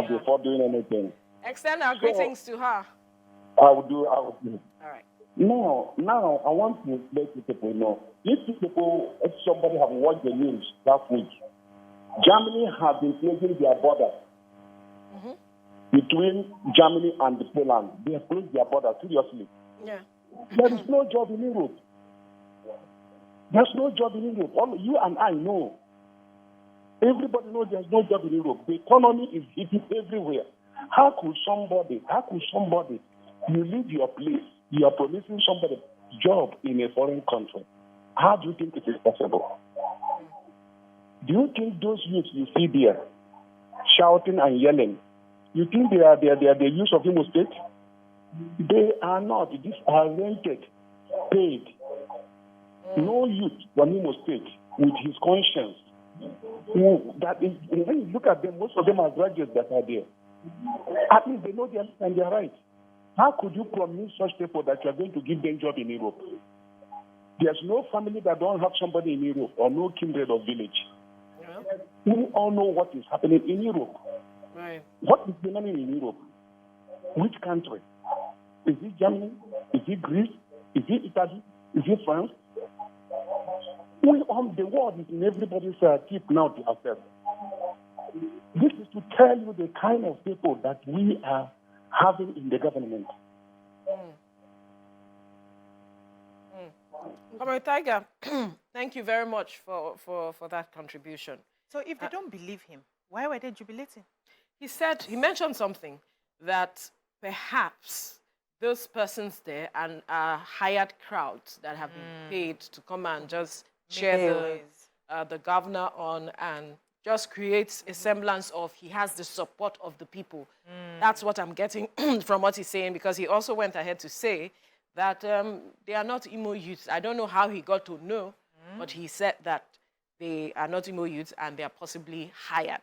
before doing anything.
Extend our greetings to her.
I will do.
All right.
Now, I want to let you people know. If somebody have watched the news last week, Germany has been closing their border between Germany and Poland. They have closed their border, seriously.
Yeah.
There is no job in Europe. There's no job in Europe. You and I know. Everybody knows there's no job in Europe. The economy is hitting everywhere. How could somebody, you leave your place, you are promising somebody a job in a foreign country. How do you think it is possible? Do you think those youths you see there shouting and yelling, you think they are the use of Imo State? They are not. These are rented, paid. No youth from Imo State with his conscience. That is, when you look at them, most of them are graduates that are there. At least they know their left and their right. How could you promise such people that you are going to give them job in Europe? There's no family that don't have somebody in Europe or no kindred or village. Yeah. We all know what is happening in Europe.
Right.
What is happening in Europe? Which country? Is it Germany? Is it Greece? Is it Italy? Is it France? The world is in everybody's tip now to ourselves. This is to tell you the kind of people that we are having in the government.
Comrade Tiger, thank you very much for that contribution.
So if they don't believe him, why were they jubilating?
He mentioned something that perhaps those persons there and hired crowds that have been paid to come and just cheer the governor on and just creates a semblance of he has the support of the people. That's what I'm getting from what he's saying, because he also went ahead to say that they are not Imo youths. I don't know how he got to know, but he said that they are not Imo youths and they are possibly hired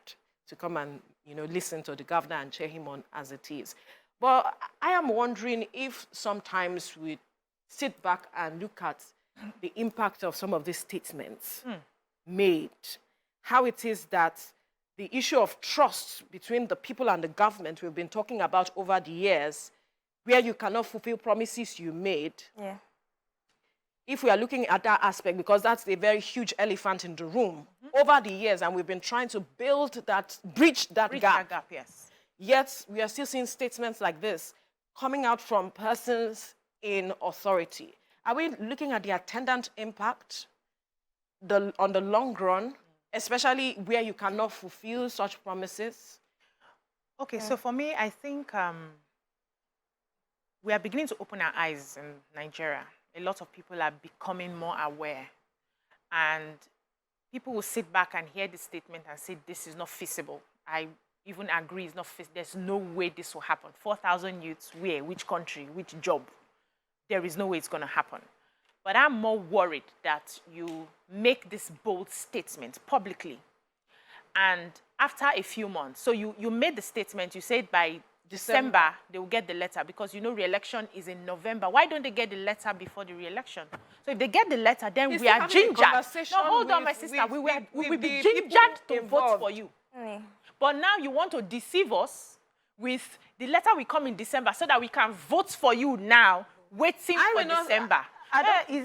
to come and listen to the governor and cheer him on as it is. But I am wondering if sometimes we sit back and look at the impact of some of these statements made, how it is that the issue of trust between the people and the government we've been talking about over the years, where you cannot fulfill promises you made.
Yeah.
If we are looking at that aspect, because that's a very huge elephant in the room, over the years, and we've been trying to bridge that gap.
Yes.
Yet, we are still seeing statements like this coming out from persons in authority. Are we looking at the attendant impact on the long run, especially where you cannot fulfill such promises?
Okay, so for me, I think we are beginning to open our eyes in Nigeria. A lot of people are becoming more aware. And people will sit back and hear this statement and say, this is not feasible. I even agree it's not feasible. There's no way this will happen. 4,000 youths, where? Which country? Which job? There is no way it's going to happen. But I'm more worried that you make this bold statement publicly. And after a few months, so you made the statement, you said by December, they will get the letter, because re-election is in November. Why don't they get the letter before the re-election? So if they get the letter, then we are gingered. No, hold on, my sister. We will be gingered to vote for you. But now you want to deceive us with the letter will come in December so that we can vote for you now, waiting for December.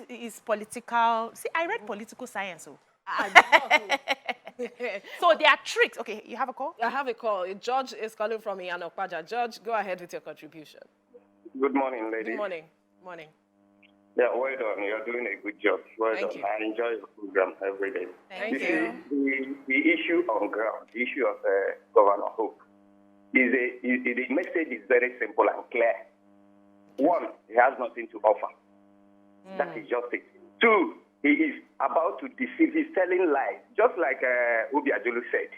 Is political. See, I read political science. So there are tricks. Okay, you have a call?
I have a call. George is calling from Iyanokpaja. George, go ahead with your contribution.
Good morning, ladies.
Good morning. Morning.
Yeah, well done. You're doing a good job. Well
Thank
done.
you.
I enjoy your program every day.
Thank you.
The issue on ground, the issue of Governor Hope, the message is very simple and clear. One, he has nothing to offer. That is just it. Two, he is about to deceive. He's telling lies, just like Ubi Ajulu said,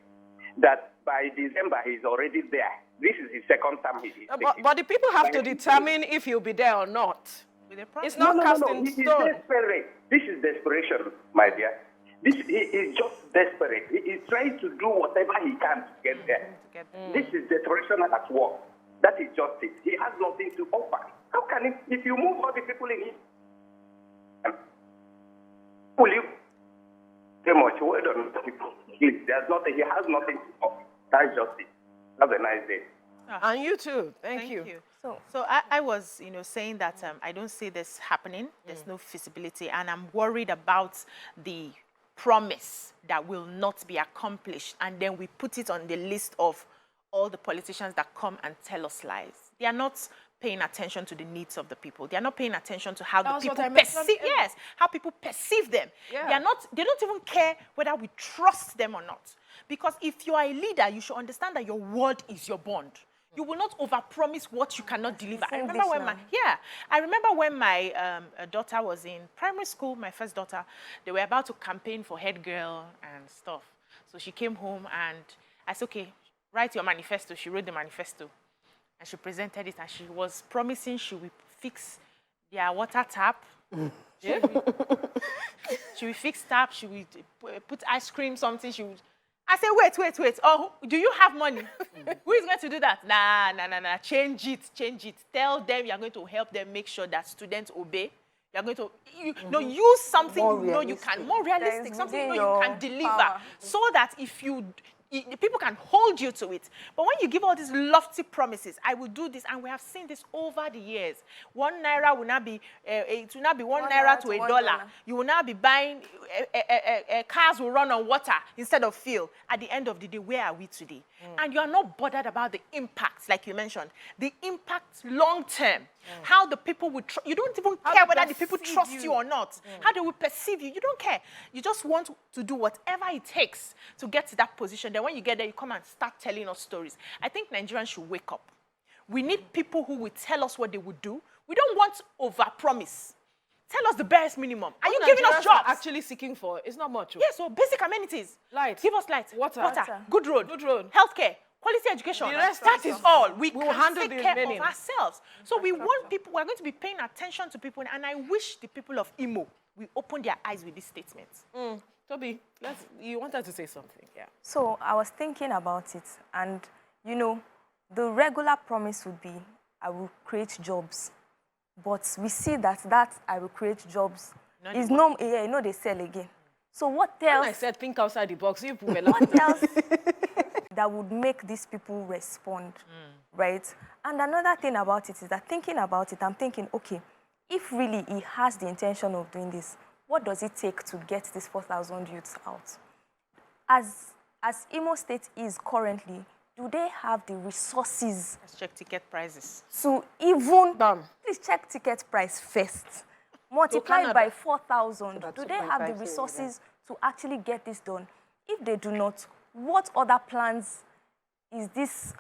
that by December he's already there. This is his second time.
But the people have to determine if he'll be there or not. It's not cast in stone.
He is desperate. This is desperation, my dear. He is just desperate. He is trying to do whatever he can to get there. This is desperation at work. That is just it. He has nothing to offer. How can he, if you move all the people in him, will you say much? Well done. There's nothing. He has nothing to offer. That's just it. Have a nice day.
And you too. Thank you.
So I was, saying that I don't see this happening. There's no feasibility, and I'm worried about the promise that will not be accomplished, and then we put it on the list of all the politicians that come and tell us lies. They are not paying attention to the needs of the people. They are not paying attention to how the people perceive. Yes, how people perceive them. Yeah. They don't even care whether we trust them or not. Because if you are a leader, you should understand that your word is your bond. You will not overpromise what you cannot deliver. I remember when my daughter was in primary school, my first daughter, they were about to campaign for head girl and stuff. So she came home and I said, okay, write your manifesto. She wrote the manifesto and she presented it, and she was promising she would fix their water tap. She will fix tap, she will put ice cream, something, she would. I said, wait. Oh, do you have money? Who is going to do that? Nah. Change it. Tell them you are going to help them make sure that students obey. You are going to use something you can, more realistic, something you can deliver. So that if you people can hold you to it. But when you give all these lofty promises, I will do this, and we have seen this over the years. 1 naira will now be, it will now be 1 naira to $1. You will now be buying, cars will run on water instead of fuel. At the end of the day, where are we today? And you are not bothered about the impact, like you mentioned. The impact long term. How the people would, you don't even care whether the people trust you or not. How they will perceive you. You don't care. You just want to do whatever it takes to get to that position. Then when you get there, you come and start telling us stories. I think Nigerians should wake up. We need people who will tell us what they would do. We don't want over-promise. Tell us the barest minimum. Are you giving us jobs?
Actually seeking for, it's not much.
Yes, so basic amenities.
Light.
Give us light.
Water.
Good road. Healthcare. Quality education. That is all. We will handle take care of ourselves. So we want people, we're going to be paying attention to people, and I wish the people of Imo will open their eyes with these statements.
Toby, you wanted to say something, yeah.
So I was thinking about it, and you know, the regular promise would be, I will create jobs. But we see that I will create jobs is no, they sell again. So what else?
When I said think outside the box, you put
what else that would make these people respond, right? And another thing about it is that thinking about it, I'm thinking, okay, if really he has the intention of doing this, what does it take to get these 4,000 youths out? As Imo State is currently, do they have the resources?
Let's check ticket prices.
To even, please check ticket price first. Multiply by 4,000. Do they have the resources to actually get this done? If they do not, what other plans is this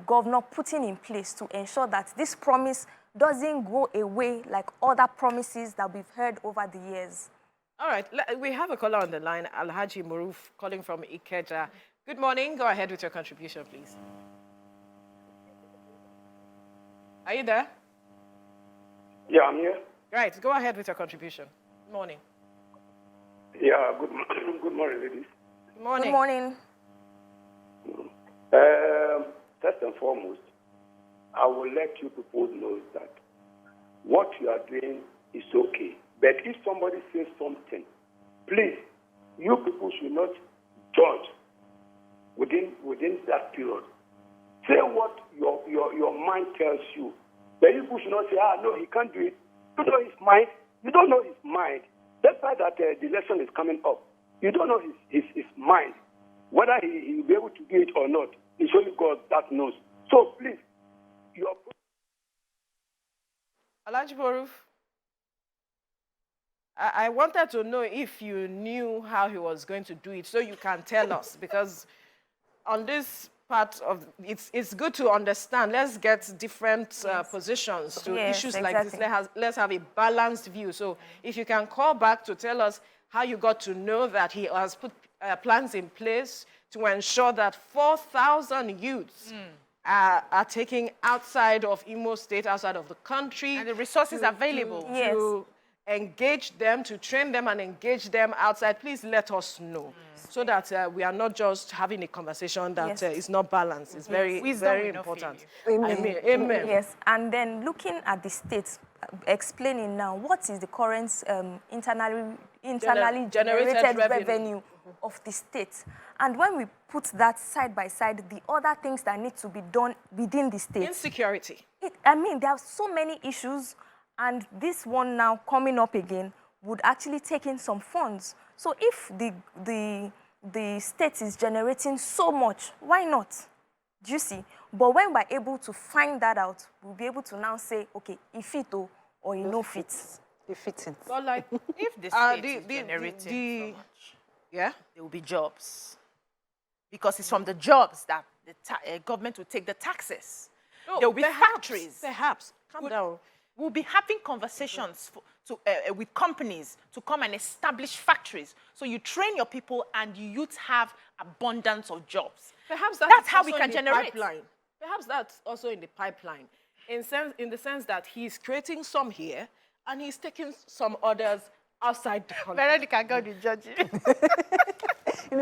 governor putting in place to ensure that this promise doesn't go away like other promises that we've heard over the years?
All right, we have a caller on the line, Alhaji Maruf, calling from Ikeja. Good morning. Go ahead with your contribution, please. Are you there?
Yeah, I'm here.
Right, go ahead with your contribution. Good morning.
Yeah, good morning, ladies.
Good morning.
Good morning.
First and foremost, I will let you people know that what you are doing is okay. But if somebody says something, please, you people should not judge within that period. Say what your mind tells you. The people should not say, no, he can't do it. You know his mind. You don't know his mind. That's why that the election is coming up. You don't know his mind. Whether he will be able to do it or not, it's only God that knows. So please,
Alhaji Maruf, I wanted to know if you knew how he was going to do it, so you can tell us, because on this part of it's good to understand. Let's get different positions to issues like this. Let's have a balanced view. So if you can call back to tell us how you got to know that he has put plans in place to ensure that 4,000 youths are taken outside of Imo State, outside of the country.
And the resources available.
To engage them, to train them and engage them outside. Please let us know so that we are not just having a conversation that is not balanced. It's very important.
Amen. Amen. Yes, and then looking at the states, explaining now what is the current internally generated revenue of the state. And when we put that side by side, the other things that need to be done within the state.
Insecurity.
There are so many issues, and this one now coming up again would actually take in some funds. So if the state is generating so much, why not? Do you see? But when we're able to find that out, we'll be able to now say, okay, if it or you know fit.
If it.
But like,
if the state is generating so much, there will be jobs. Because it's from the jobs that the government will take the taxes.
No,
there will be factories.
Perhaps. Calm down.
We'll be having conversations with companies to come and establish factories. So you train your people and you youth have abundance of jobs.
Perhaps
that's how we can generate.
Pipeline. Perhaps that's also in the pipeline. In the sense that he's creating some here and he's taking some others outside the country.
Veronica, God will judge you.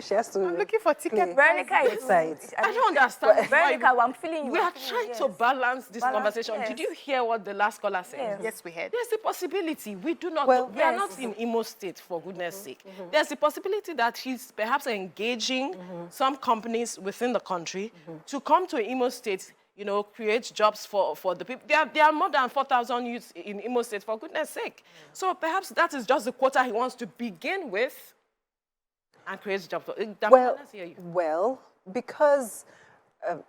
she has to.
I'm looking for ticket.
Veronica is
sides.
I don't understand.
Veronica, I'm feeling you.
We are trying to balance this conversation.
Yes.
Did you hear what the last caller said?
Yes.
Yes, we heard.
There's a possibility. We do not.
Well,
we are not in Imo State, for goodness sake. There's a possibility that he's perhaps engaging some companies within the country to come to Imo State, you know, create jobs for the people. There are more than 4,000 youths in Imo State, for goodness sake. So perhaps that is just the quota he wants to begin with and create jobs.
Well, because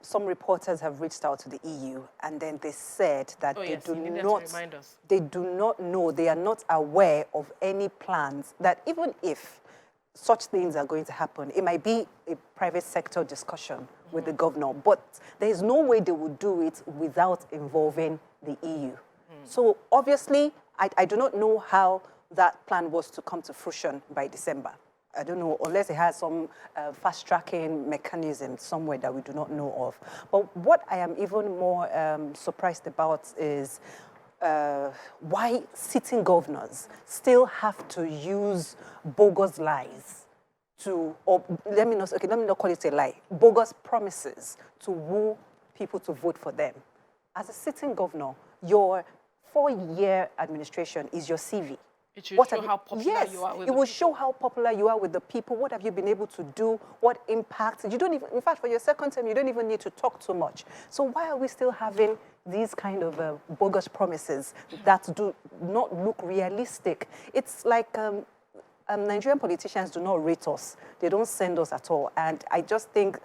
some reporters have reached out to the EU, and then they said that they do not know, they are not aware of any plans that even if such things are going to happen, it might be a private sector discussion with the governor, but there is no way they would do it without involving the EU. So obviously, I do not know how that plan was to come to fruition by December. I don't know, unless it has some fast-tracking mechanism somewhere that we do not know of. But what I am even more surprised about is why sitting governors still have to use bogus lies to, or let me not call it a lie, bogus promises to woo people to vote for them. As a sitting governor, your 4-year administration is your CV.
It should show how popular
yes,
you are with
it will show how popular you are with the people. What have you been able to do? What impact? You don't even, in fact, for your second term, you don't even need to talk too much. So why are we still having these kind of bogus promises that do not look realistic? It's like Nigerian politicians do not rate us. They don't send us at all. And I just think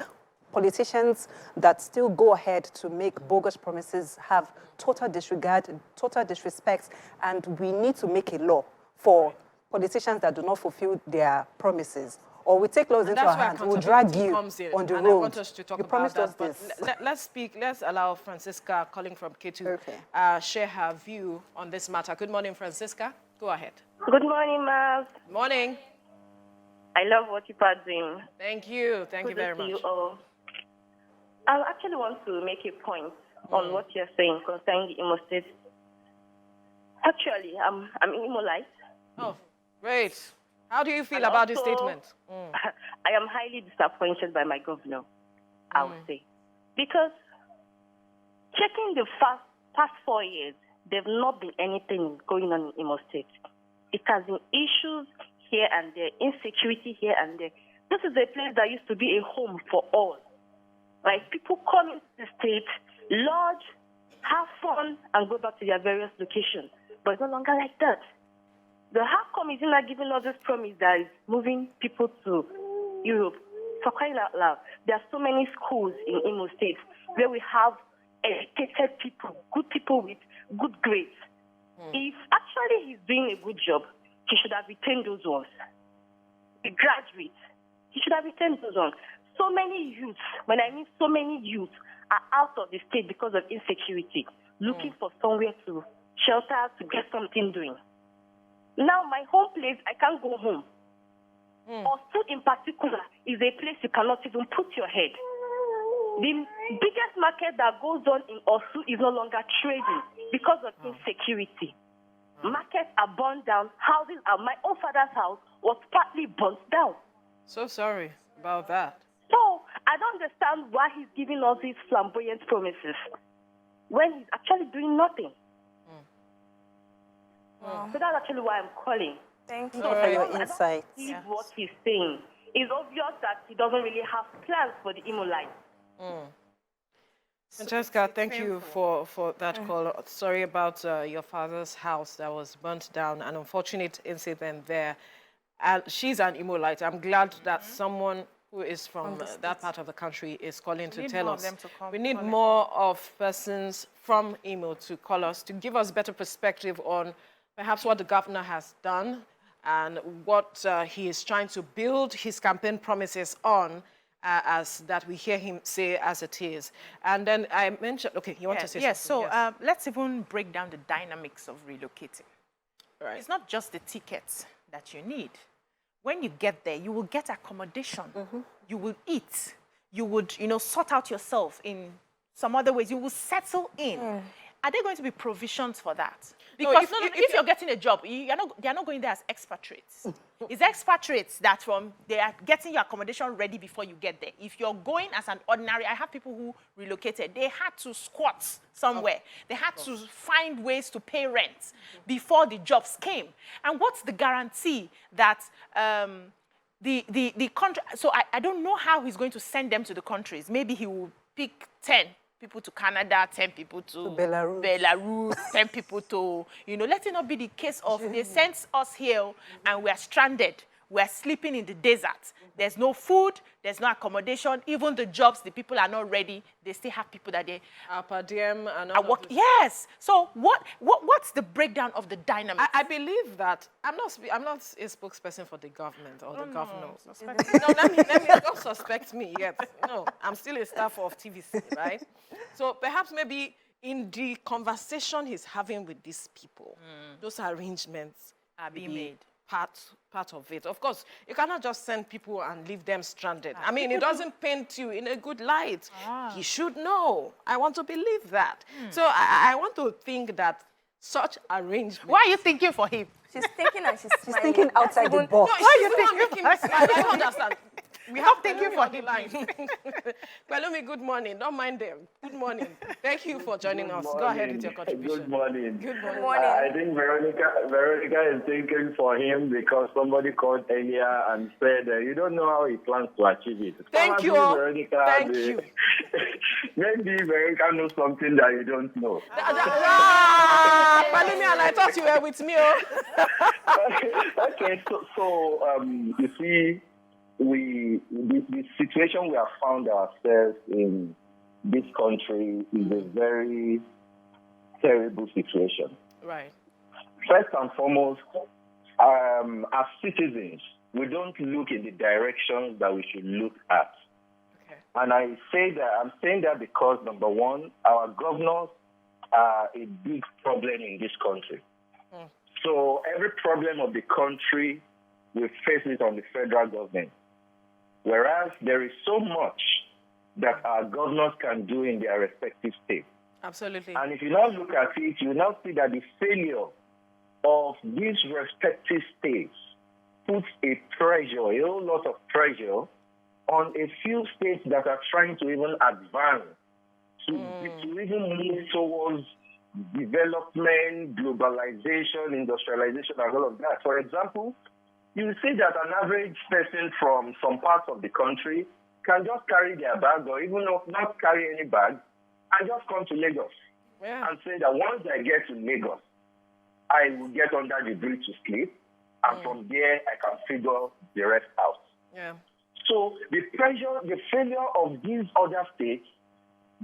politicians that still go ahead to make bogus promises have total disregard, total disrespect, and we need to make a law for politicians that do not fulfill their promises. Or we take laws into our hands, we'll drag you on the road.
I want us to talk
about
that,
this.
Let's allow Francisca, calling from K2, share her view on this matter. Good morning, Francisca. Go ahead.
Good morning, ma'am.
Morning.
I love what you are doing.
Thank you. Thank you very much.
You all. I actually want to make a point on what you're saying concerning the Imo State. Actually, I'm Imolite.
Oh, great. How do you feel about this statement?
I am highly disappointed by my governor, I would say. Because checking the past 4 years, there's not been anything going on in Imo State. It has been issues here and there, insecurity here and there. This is a place that used to be a home for all. Right? People come into the state, lodge, have fun, and go back to their various locations. But it's no longer like that. The HACOM is not giving us this promise that is moving people to Europe. For crying out loud, there are so many schools in Imo State where we have educated people, good people with good grades. If actually he's doing a good job, he should have retained those ones. The graduates, he should have retained those ones. So many youths, when I mean so many youths, are out of the state because of insecurity, looking for somewhere to shelter, to get something doing. Now, my home place, I can't go home. Osu in particular is a place you cannot even put your head. The biggest market that goes on in Osu is no longer trading because of insecurity. Markets are burned down. Houses are, my own father's house was partly burnt down.
So sorry about that.
So I don't understand why he's giving us these flamboyant promises when he's actually doing nothing. So that's actually why I'm calling.
Thank you
for your insight.
What he's saying. It's obvious that he doesn't really have plans for the Imo line.
Francesca, thank you for that call. Sorry about your father's house that was burnt down. An unfortunate incident there. She's an Imolite. I'm glad that someone who is from that part of the country is calling to tell us. We need more of persons from Imo to call us, to give us better perspective on perhaps what the governor has done and what he is trying to build his campaign promises on, as that we hear him say as it is. And then I mentioned, okay, you want to say something?
So let's even break down the dynamics of relocating.
Right.
It's not just the tickets that you need. When you get there, you will get accommodation. You will eat. You would, sort out yourself in some other ways. You will settle in. are there going to be provisions for that?
No,
Because if you're getting a job, they're not going there as expatriates. It's expatriates that they are getting your accommodation ready before you get there. If you're going as an ordinary, I have people who relocated. They had to squat somewhere. They had to find ways to pay rent before the jobs came. And what's the guarantee that the country? So I don't know how he's going to send them to the countries. Maybe he will pick 10 people to Canada, 10 people to Belarus, 10 people to, let it not be the case of they sent us here and we're stranded. We're sleeping in the desert. There's no food, there's no accommodation. Even the jobs, the people are not ready. They still have people that they
per diem and
are working. Yes. So what's the breakdown of the dynamic?
I believe that I'm not a spokesperson for the government or the governor. No, let me don't suspect me yet. No, I'm still a staff of TVC, right? So perhaps maybe in the conversation he's having with these people, those arrangements
are being made.
Part of it. Of course, you cannot just send people and leave them stranded. I mean, it doesn't paint you in a good light. He should know. I want to believe that. So I want to think that such arrangements...
Why are you thinking for him?
She's thinking and she's
thinking outside the box.
No, she's the one making me smile. I don't understand. We have
thinking for him.
Palumi, good morning. Don't mind them. Good morning. Thank you for joining us. Go ahead with your contribution.
Good morning.
Good morning.
I think Veronica is thinking for him because somebody called earlier and said, you don't know how he plans to achieve it.
Thank you.
Veronica,
Thank you.
Maybe Veronica knows something that you don't know.
Palumi, and I thought you were with me.
Okay, so you see, the situation we have found ourselves in this country is a very terrible situation.
Right.
First and foremost, as citizens, we don't look in the direction that we should look at. Okay. And I'm saying that because, number one, our governors are a big problem in this country. So every problem of the country, we face it on the federal government. Whereas there is so much that our governors can do in their respective states.
Absolutely.
And if you now look at it, you now see that the failure of these respective states puts a whole lot of pressure on a few states that are trying to even advance, to even move towards development, globalization, industrialization, and all of that. For example, you see that an average person from some parts of the country can just carry their bag or even not carry any bag and just come to Lagos and say that once I get to Lagos, I will get under the bridge to sleep, and from there I can figure the rest out.
Yeah.
So the failure of these other states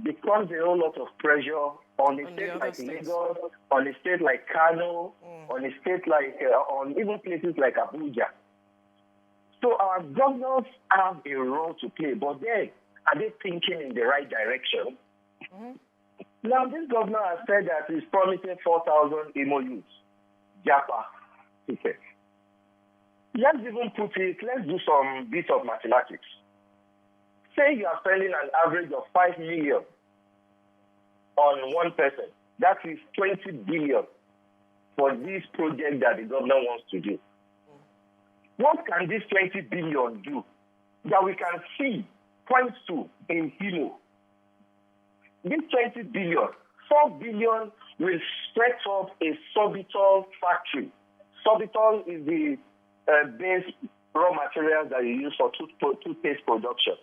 becomes a whole lot of pressure on a state like Lagos, on a state like Kano, on a state like, on even places like Abuja. So our governors have a role to play, but then, are they thinking in the right direction? Now, this governor has said that he's promising 4,000 Imo youths, Japa, he said. Let's even put it, let's do some bit of mathematics. Say you are spending an average of 5 million on one person. That is 20 billion for this project that the governor wants to do. What can this 20 billion do that we can see points to in Imo? This 20 billion, 4 billion will set up a sorbitol factory. Sorbitol is the base raw materials that you use for toothpaste production.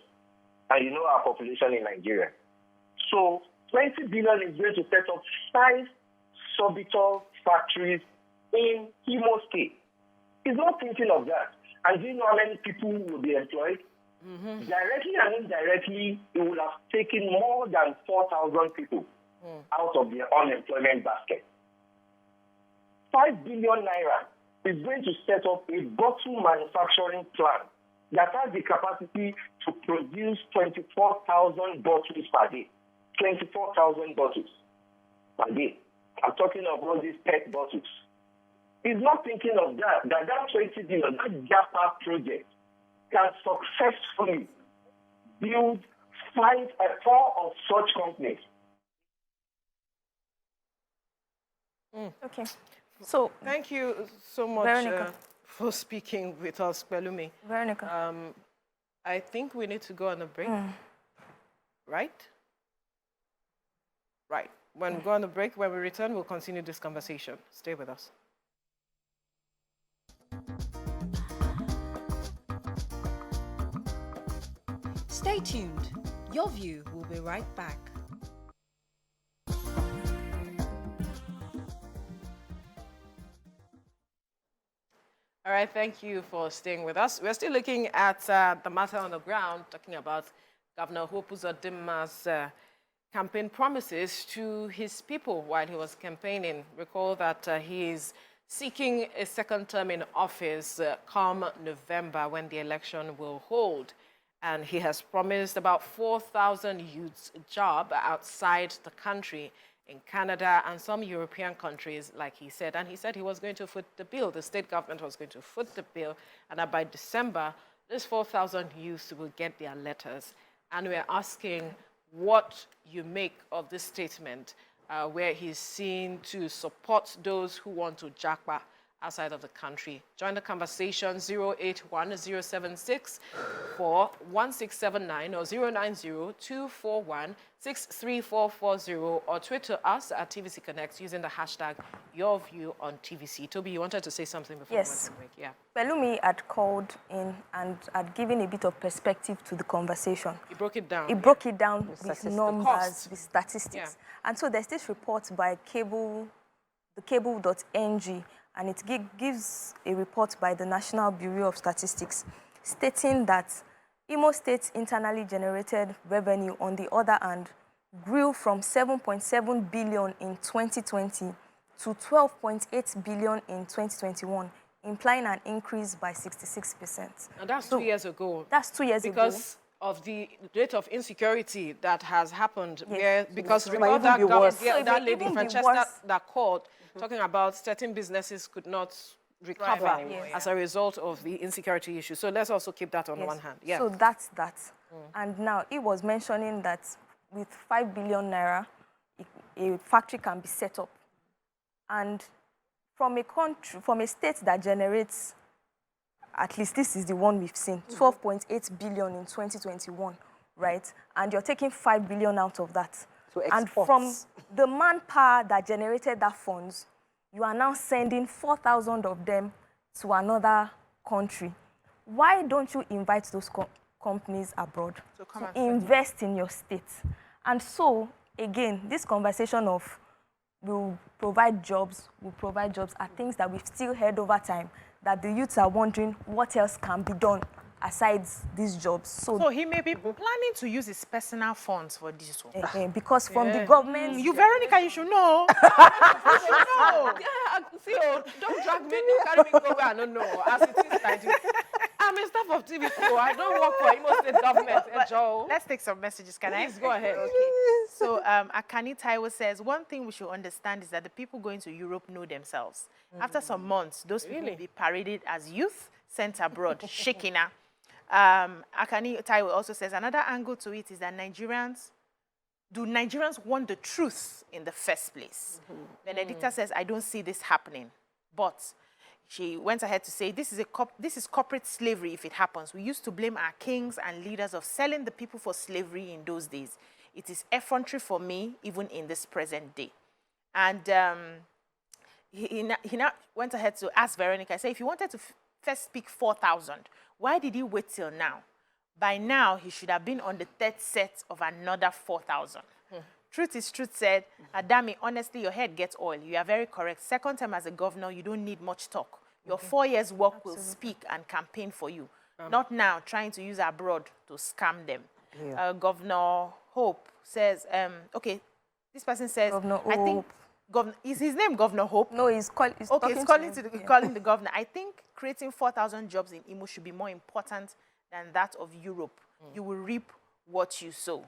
And you know our population in Nigeria. So 20 billion is going to set up 5 sorbitol factories in Imo State. He's not thinking of that. And do you know how many people will be employed? Directly and indirectly, it will have taken more than 4,000 people out of their unemployment basket. 5 billion naira is going to set up a bottle manufacturing plant that has the capacity to produce 24,000 bottles per day. 24,000 bottles per day. I'm talking of all these PET bottles. He's not thinking of that 20 billion, that Japa project can successfully build 4 of such companies.
Okay. So
thank you so much for speaking with us, Pelumi.
Veronica.
I think we need to go on a break. Right? Right. When we go on a break, when we return, we'll continue this conversation. Stay with us.
Stay tuned. Your View will be right back.
All right, thank you for staying with us. We're still looking at the matter on the ground, talking about Governor Hope Uzodinma's campaign promises to his people while he was campaigning. Recall that he is seeking a second term in office come November when the election will hold. And he has promised about 4,000 youths a job outside the country, in Canada and some European countries, like he said. And he said he was going to foot the bill. The state government was going to foot the bill, and that by December, these 4,000 youths will get their letters. And we're asking what you make of this statement, where he's seen to support those who want to Japa outside of the country. Join the conversation 081-076-41679 or 090-241-63440, or Twitter us at TVC Connect using the hashtag #YourViewOnTVC. Toby, you wanted to say something before we went to break? Yeah.
Pelumi had called in and had given a bit of perspective to the conversation.
He broke it down.
He broke it down with numbers, with statistics.
Yeah.
And so there's this report by the cable.ng, and it gives a report by the National Bureau of Statistics stating that Imo State's internally generated revenue, on the other hand, grew from 7.7 billion in 2020 to 12.8 billion in 2021, implying an increase by 66%.
And that's 2 years ago.
That's 2 years ago.
Because of the rate of insecurity that has happened.
Yes.
Where, because remember that lady, Francesca, that called, talking about certain businesses could not recover as a result of the insecurity issue. So let's also keep that on one hand. Yeah.
So that's that. And now he was mentioning that with 5 billion naira, a factory can be set up. And from a country, from a state that generates, at least this is the one we've seen, 12.8 billion in 2021, right? And you're taking 5 billion out of that. And from the manpower that generated that funds, you are now sending 4,000 of them to another country. Why don't you invite those companies abroad to invest in your state? And so, again, this conversation of we'll provide jobs are things that we've still heard over time, that the youths are wondering what else can be done aside these jobs.
So he may be planning to use his personal funds for this one.
Because from the government...
You, Veronica, you should know.
You should know. Yeah, see, don't drag me, don't carry me go where I don't know. As it is like this. I'm a staff of TV, so I don't work for Imo State government.
Let's take some messages, can I?
Please go ahead.
Okay. So Akani Taiwo says, one thing we should understand is that the people going to Europe know themselves. After some months, those people will be paraded as youth sent abroad, shaking her. Akani Taiwo also says, another angle to it is that do Nigerians want the truth in the first place? Benedicta says, I don't see this happening. But she went ahead to say, this is corporate slavery if it happens. We used to blame our kings and leaders of selling the people for slavery in those days. It is effrontery for me, even in this present day. And he now went ahead to ask Veronica, say, if he wanted to first speak 4,000, why did he wait till now? By now, he should have been on the third set of another 4,000. Truth is truth said, Adami, honestly, your head gets oil. You are very correct. Second time as a governor, you don't need much talk. Your 4 years' work will speak and campaign for you. Not now trying to use abroad to scam them. Governor Hope says, okay, this person says,
Governor
I think, is his name Governor Hope?
No, he's calling
the governor. I think creating 4,000 jobs in Imo should be more important than that of Europe. You will reap what you sow.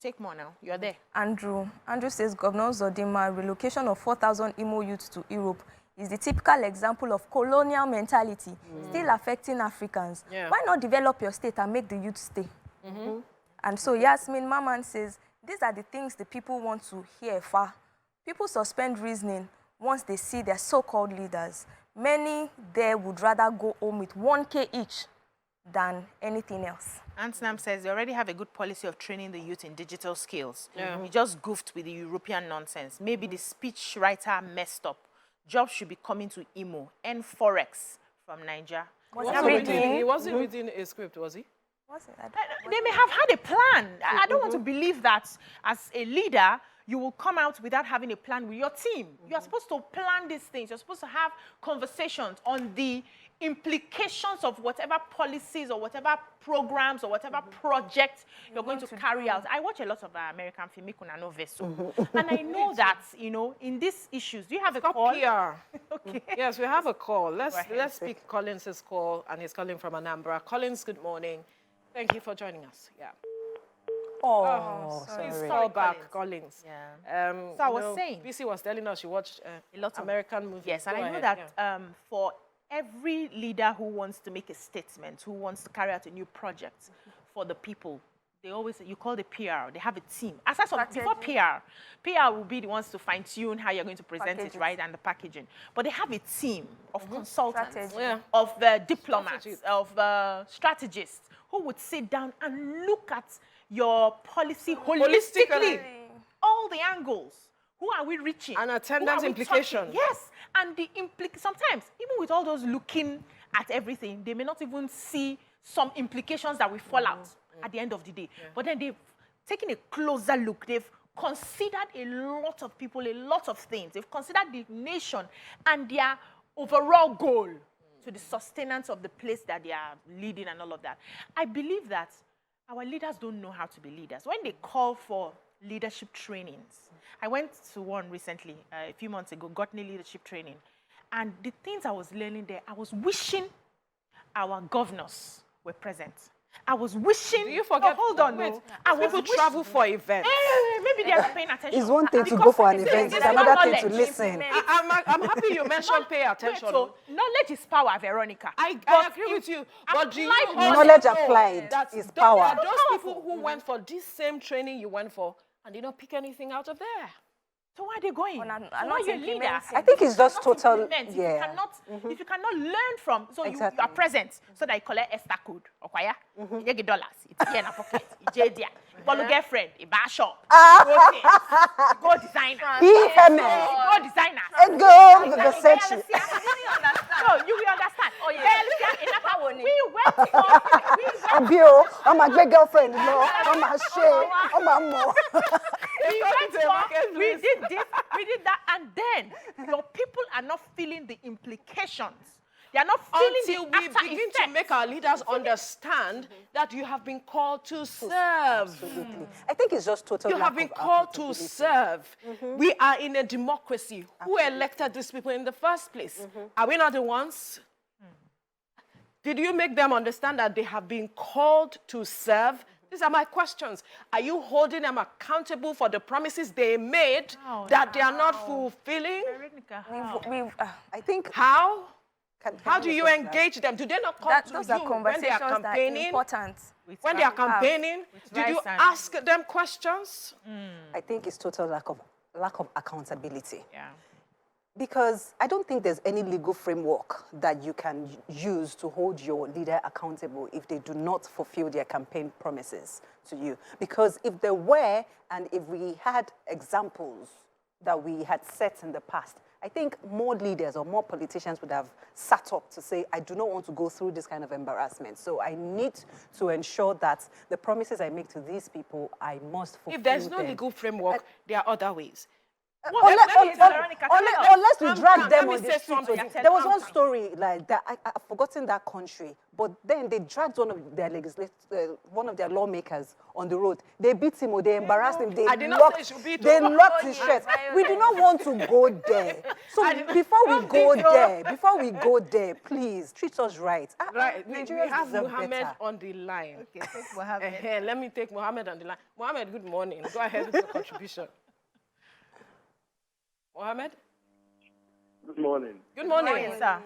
Take more now. You're there.
Andrew says, Governor Uzodinma, relocation of 4,000 Imo youths to Europe is the typical example of colonial mentality, still affecting Africans. Why not develop your state and make the youth stay? And so Yasmin Maman says, these are the things the people want to hear far. People suspend reasoning once they see their so-called leaders, many there would rather go home with 1K each than anything else.
Ansnam says they already have a good policy of training the youth in digital skills.
Yeah.
You just goofed with the European nonsense. Maybe the speech writer messed up. Jobs should be coming to Imo and Forex from Nigeria.
He wasn't reading a script, was he?
They may have had a plan. I don't want to believe that as a leader, you will come out without having a plan with your team. You are supposed to plan these things. You're supposed to have conversations on the implications of whatever policies or whatever programs or whatever project you're going to carry out. I watch a lot of American film, and I know that, you know, in these issues, do you have a call?
PR.
Okay.
Yes, we have a call. Let's pick Collins' call, and he's calling from Anambra. Collins, good morning. Thank you for joining us. Yeah.
Sorry.
Please call back, Collins.
Yeah. So I was saying,
BC was telling us she watched
a lot of
American movies.
Yes, and I know that for every leader who wants to make a statement, who wants to carry out a new project for the people, they always, you call the PR, they have a team. Aside from before PR will be the ones to fine-tune how you're going to present it, right, and the packaging. But they have a team of consultants, of diplomats, of strategists, who would sit down and look at your policy holistically, all the angles. Who are we reaching?
And attendance implications.
Yes, and the sometimes, even with all those looking at everything, they may not even see some implications that will fall out at the end of the day. But then they've taken a closer look. They've considered a lot of people, a lot of things. They've considered the nation and their overall goal to the sustenance of the place that they are leading and all of that. I believe that our leaders don't know how to be leaders. When they call for leadership trainings, I went to one recently, a few months ago, got a leadership training. And the things I was learning there, I was wishing our governors were present. I was wishing.
Do you forget?
Hold on,
wait.
I was
People travel for events.
Maybe they are not paying attention.
It's one thing to go for an event, it's another thing to listen.
I'm happy you mentioned pay attention.
So, knowledge is power, Veronica.
I agree with you. But do you
knowledge applied is power.
Those people who went for this same training you went for and did not pick anything out of there.
So why are they going?
I'm
so
not
you're a leader.
I think it's just total,
If you cannot learn from, so you are present, so that you collect extra code. Okay, you get dollars. It's here in a pocket. It's there. You follow girlfriend. You buy shop. Go designer. Go designer.
Go Versace.
No, you will understand. Oh yeah. We went
Abio, I'm a great girlfriend. No, I'm a share. I'm a more.
We did this, we did that, and then your people are not feeling the implications. They are not feeling
until we begin to make our leaders understand that you have been called to serve.
Absolutely. I think it's just total.
You have been called to serve. We are in a democracy. Who elected these people in the first place? Are we not the ones? Did you make them understand that they have been called to serve? These are my questions. Are you holding them accountable for the promises they made that they are not fulfilling?
I think
how do you engage them? Do they not come to
those
you
are
when they are campaigning?
Important.
When they are campaigning, did you ask them questions?
I think it's total lack of accountability.
Yeah.
Because I don't think there's any legal framework that you can use to hold your leader accountable if they do not fulfill their campaign promises to you. Because if there were, and if we had examples that we had set in the past, I think more leaders or more politicians would have sat up to say, I do not want to go through this kind of embarrassment. So I need to ensure that the promises I make to these people, I must fulfill
If there's no
them.
legal framework, there are other ways.
Unless we drag them on the street. There was one story like that. I've forgotten that country, but then they dragged one of their lawmakers on the road. They beat him or they embarrassed him. They locked his shirt. We do not want to go there. So before we go there, please treat us right.
Right. We have
deserve
Mohammed
better.
on the line.
Okay, take Mohammed.
Let me take Mohammed on the line. Mohammed, good morning. Go ahead with your contribution. Mohammed?
Good morning.
Good morning,
sir.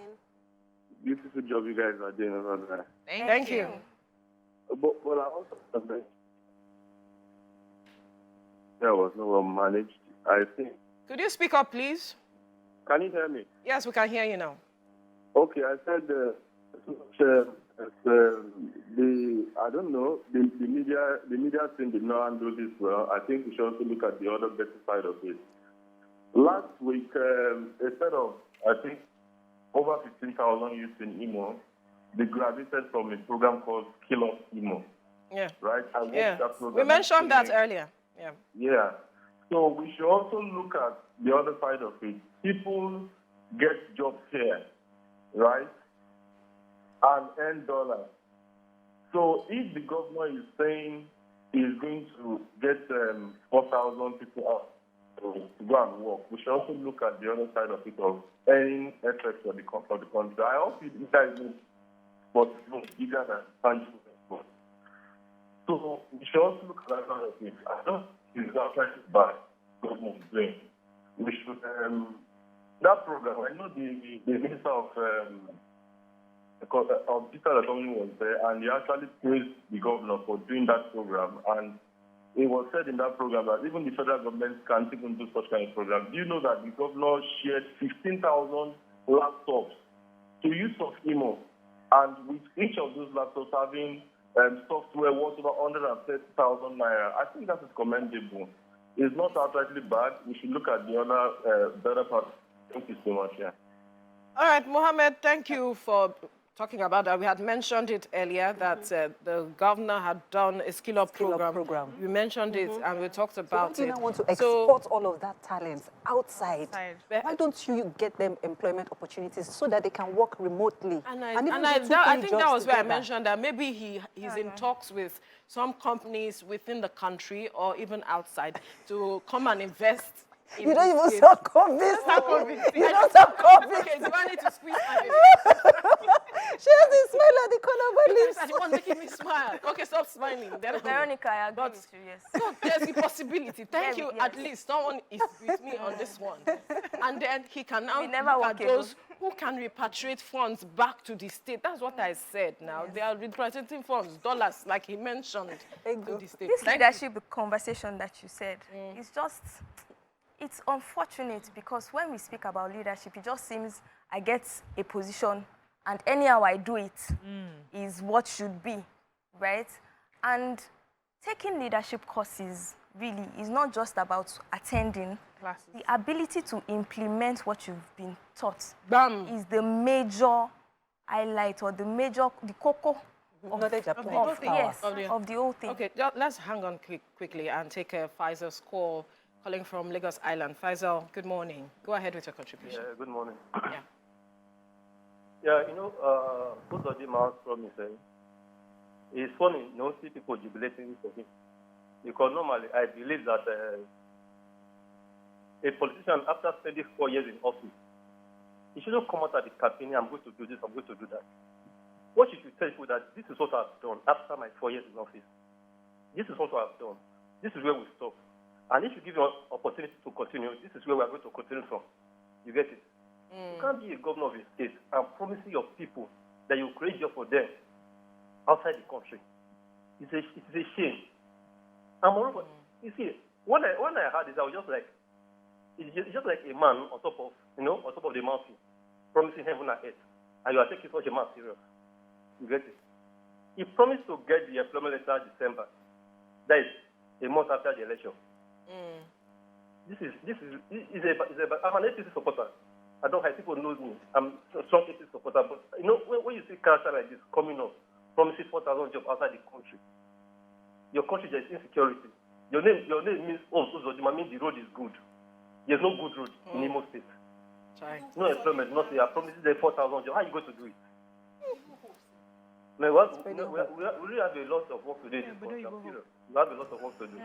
Beautiful job you guys are doing over there.
Thank you.
But I also think there was no one managed. I think.
Could you speak up, please?
Can you hear me?
Yes, we can hear you now.
Okay, I said I don't know, the media thing did not handle this well. I think we should also look at the other better side of it. Last week, instead of, I think, over 15,000 youth in Imo, they graduated from a program called Skill Up Imo.
Yeah.
Right? I watched that program.
We mentioned that earlier. Yeah.
Yeah. So we should also look at the other side of it. People get jobs here, right? And earn dollars. So if the governor is saying he's going to get 4,000 people out to go and work, we should also look at the other side of it of earning effects for the country. I hope you guys know, but bigger than tangible. So we should also look at that side of it. I don't think it's not trying to buy government is doing. We should that program. I know the minister of digital economy was there, and he actually praised the governor for doing that program. And it was said in that program that even the federal government can't even do such kind of program. Do you know that the governor shared 15,000 laptops to use of Imo, and with each of those laptops having software worth over 130,000 naira? I think that is commendable. It's not outrightly bad. We should look at the other better part. Thank you so much. Yeah.
All right, Mohammed, thank you for talking about that. We had mentioned it earlier that the governor had done a skill up program. We mentioned it and we talked about
so
it.
You now want to export all of that talent outside. Why don't you get them employment opportunities so that they can work remotely?
I think that was where I mentioned that maybe he's in talks with some companies within the country or even outside to come and invest.
You don't even sound convinced. You don't sound convinced.
Okay, do I need to squeeze my lips?
She has a smile at the corner of her lips.
That's the one making me smile. Okay, stop smiling.
Veronica, I agree with you, yes.
So there's a possibility. Thank you. Yes. At least someone is with me on this one. And then he can now look at those who can repatriate funds back to the state. That's what I said now. Yes. They are repatriating funds, dollars, like he mentioned, to the state.
This leadership conversation that you said is just... It's unfortunate because when we speak about leadership, it just seems I get a position and anyhow I do it is what should be, right? And taking leadership courses really is not just about attending classes. The ability to implement what you've been taught is the major highlight or the cocoa of the whole thing.
Okay, let's hang on quickly and take Faisal's call. Calling from Lagos Island. Faisal, good morning. Go ahead with your contribution.
Yeah, good morning.
Yeah.
Yeah, you know, Uzodinma promising. It's funny, you know, see people jubilating for him. Because normally, I believe that a politician, after spending 4 years in office, he shouldn't come out at the campaign, I'm going to do this, I'm going to do that. What you should tell people that this is what I've done after my 4 years in office. This is what I've done. This is where we stop. And if you give you an opportunity to continue, this is where we are going to continue from. You get it? You can't be a governor of a state and promising your people that you create job for them outside the country. It's a shame. And moreover, you see, when I heard this, I was just like, it's just like a man on top of the mountain, promising heaven and earth, and you are taking such a man serious. You get it? He promised to get the employment letter December. That is a month after the election. I'm an APC supporter. I don't have people know me. I'm a strong APC supporter. But you know, when you see character like this coming up, promising 4,000 jobs outside the country, your country there is insecurity. Your name means Uzodinma, means the road is good. There's no good road in Imo State. No employment, nothing. I promise you 4,000 jobs. How are you going to do it? No, we really have a lot of work to do. We have a lot of work to do.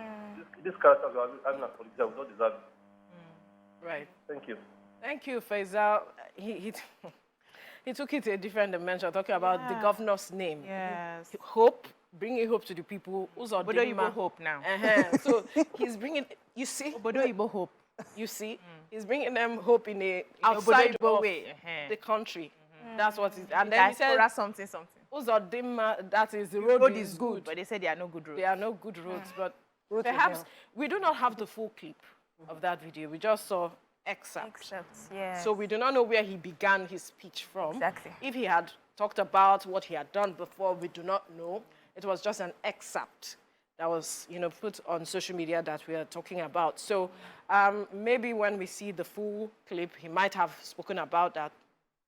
This character we are having as politicians, we don't deserve it.
Right.
Thank you.
Thank you, Faisal. He took it to a different dimension, talking about the governor's name.
Yes.
Hope, bringing hope to the people.
Uzodinma hope now.
So he's bringing, you see?
Hope.
You see? He's bringing them hope in a outside of the country. That's what it is. And then he said
something.
Uzodinma, that is, the road is good.
But they said there are no good roads.
There are no good roads. But perhaps we do not have the full clip of that video. We just saw excerpt.
Yes.
So we do not know where he began his speech from.
Exactly.
If he had talked about what he had done before, we do not know. It was just an excerpt that was, put on social media that we are talking about. So maybe when we see the full clip, he might have spoken about that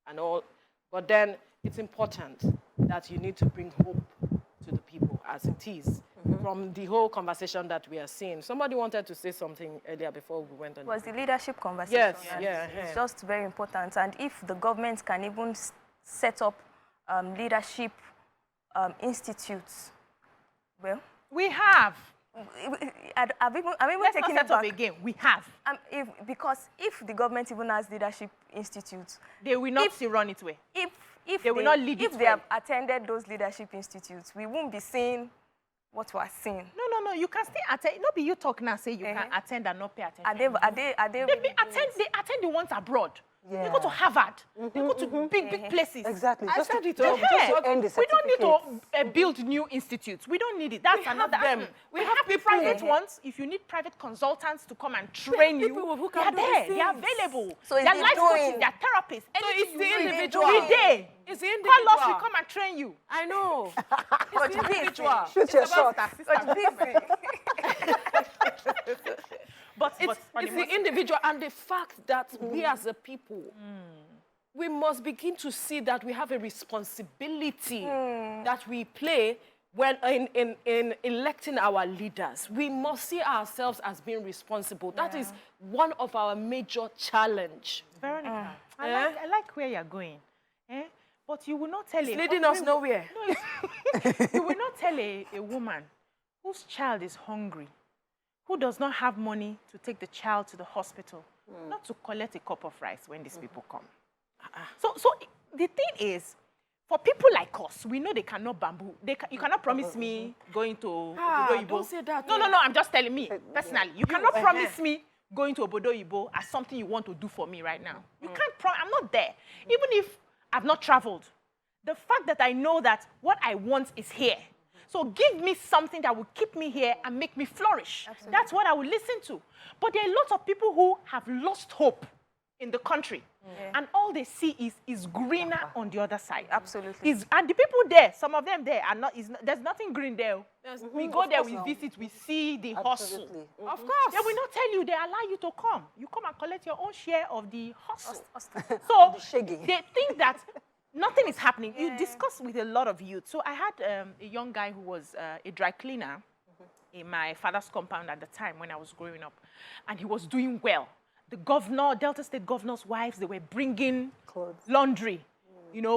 and all. But then it's important that you need to bring hope to the people as it is from the whole conversation that we are seeing. Somebody wanted to say something earlier before we went on.
It was the leadership conversation.
Yes,
It's just very important. And if the government can even set up leadership institutes, well,
we have.
I'm even
Let's
taking
not
it
set up
back.
again. We have.
Because if the government even has leadership institutes,
they will not still run it way.
If
they will not lead it
if they have attended those leadership institutes, we won't be seeing what we are seeing.
No. You can still attend. Not be you talk now. Say you can attend and not pay attention.
Are they
They attend the ones abroad.
Yeah.
They go to Harvard. They go to big places.
Exactly.
I
Just
said
to,
it
just
all.
to end the
We don't need
certificates.
to build new institutes. We don't need it. That's another. We have private ones. If you need private consultants to come and train you,
who
they are
can do
there.
these
They are
things.
available.
So it's
they are
the
life coaches.
doing.
They are therapists.
So it's
Anything
the
you need,
individual.
we there.
It's the
Call us. We
individual.
come and train you.
I know.
But
It's the individual.
Shoot your shot.
But
It's the individual and the fact that we as a people, we must begin to see that we have a responsibility that we play when in electing our leaders. We must see ourselves as being responsible. That is one of our major challenge.
Veronica, I like where you're going. But you will not tell
It's leading us nowhere.
No, you will not tell a woman whose child is hungry, who does not have money to take the child to the hospital, not to collect a cup of rice when these people come. So the thing is, for people like us, we know they cannot bamboo. You cannot promise me going to Obodo Ibo.
Don't say that.
No, I'm just telling me, personally. You cannot promise me going to Obodo Ibo as something you want to do for me right now. You can't promise. I'm not there. Even if I've not traveled. The fact that I know that what I want is here. So give me something that will keep me here and make me flourish. Absolutely. That's what I will listen to. But there are lots of people who have lost hope in the country. And all they see is greener on the other side.
Absolutely.
And the people there, some of them there, are not. There's nothing green there. We go there, we visit, we see the hustle.
Of course.
They will not tell you, they allow you to come. You come and collect your own share of the hustle. So they think that nothing is happening. You discuss with a lot of youth. So I had a young guy who was a dry cleaner in my father's compound at the time when I was growing up. And he was doing well. The governor, Delta State governor's wives, they were bringing laundry,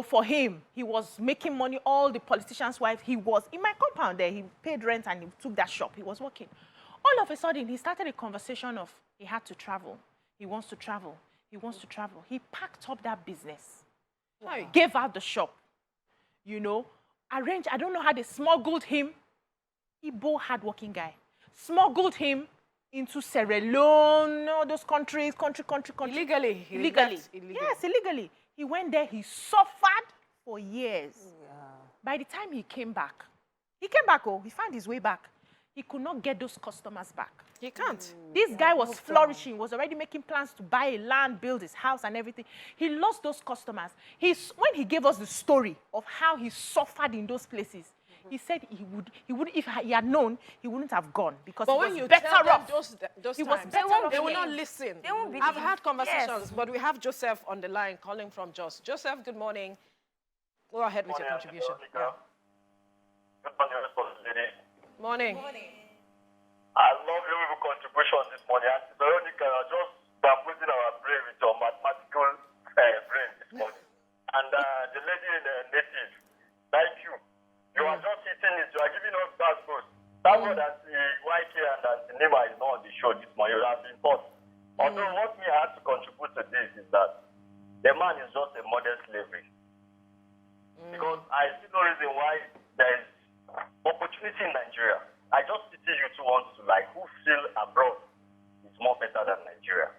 for him. He was making money. All the politicians' wives, he was in my compound there. He paid rent and he took that shop. He was working. All of a sudden, he started a conversation of he had to travel. He wants to travel. He wants to travel. He packed up that business. Gave out the shop, arranged. I don't know how they smuggled him. Igbo hardworking guy. Smuggled him into Sierra Leone, all those countries.
Illegally.
Yes, illegally. He went there. He suffered for years. By the time he came back, he found his way back. He could not get those customers back.
He can't.
This guy was flourishing, was already making plans to buy a land, build his house and everything. He lost those customers. When he gave us the story of how he suffered in those places, he said he would, if he had known, he wouldn't have gone because
but
he
when
was
you
better
tell them
off.
those
He
times,
was better off.
they will not listen.
They won't believe.
I've had conversations, but we have Joseph on the line calling from Jos. Joseph, good morning. Go ahead with your contribution.
Good morning, responsibility.
Morning.
I love your contribution this morning. And Veronica, you're just putting our brain with your mathematical brain this morning. And the lady in the native, thank you. You are just hitting it. You are giving us that boost. Thank God that YK and that Nima is not on the show this morning. You have been taught. Although what me had to contribute to this is that the man is just a modern slavery. Because I see no reason why there is opportunity in Nigeria. I just pity you two ones to who feel abroad is more better than Nigeria.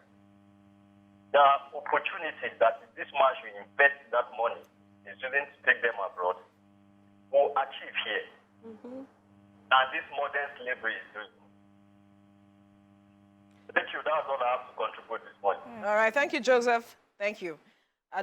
There are opportunities that if this man should invest that money, is willing to take them abroad, will achieve here. And this modern slavery is doing. Thank you. That's all I have to contribute this morning.
All right. Thank you, Joseph. Thank you.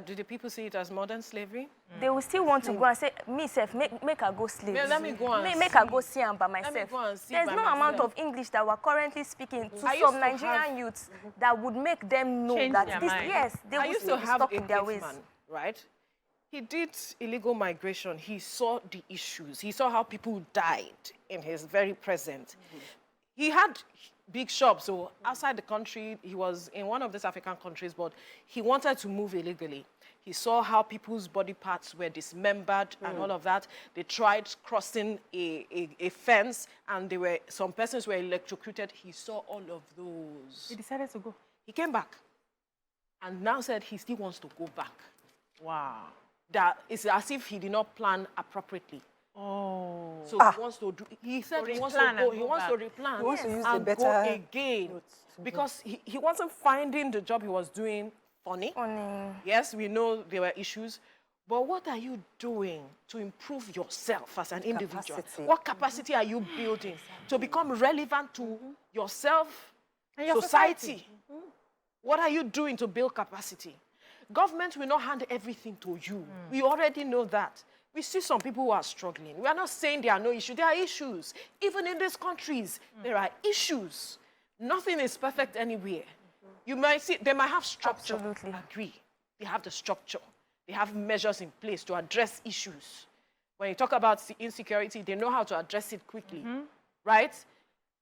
Do the people see it as modern slavery?
They will still want to go and say, me self, make her go slave.
Let me go and
make her go see am by myself.
Let me go and see
There's
by
no
myself.
amount of English that we're currently speaking to
I
some
used to
Nigerian
have-
youths that would make them know
Change
that
their
this,
mind.
yes, they
I
will
used to
still be
have
stuck
a
in their ways.
man, right? He did illegal migration. He saw the issues. He saw how people died in his very present. He had big shops. So outside the country, he was in one of these African countries, but he wanted to move illegally. He saw how people's body parts were dismembered and all of that. They tried crossing a fence, and some persons were electrocuted. He saw all of those.
He decided to go.
He came back and now said he still wants to go back.
Wow.
That it's as if he did not plan appropriately.
Oh.
So he wants to do. He said he wants to
replan
go.
and
He
go
wants to
back.
replan
He wants to use the
and go
better
again because he wasn't finding the job he was doing funny. Yes, we know there were issues, but what are you doing to improve yourself as an individual?
Capacity.
What capacity are you building to become relevant to yourself,
And your
society? What are you doing to build capacity? Government will not hand everything to you. We already know that. We see some people who are struggling. We are not saying there are no issues. There are issues. Even in these countries, there are issues. Nothing is perfect anywhere. You might see, they might have structure.
Absolutely.
I agree. They have the structure. They have measures in place to address issues. When you talk about the insecurity, they know how to address it quickly, right?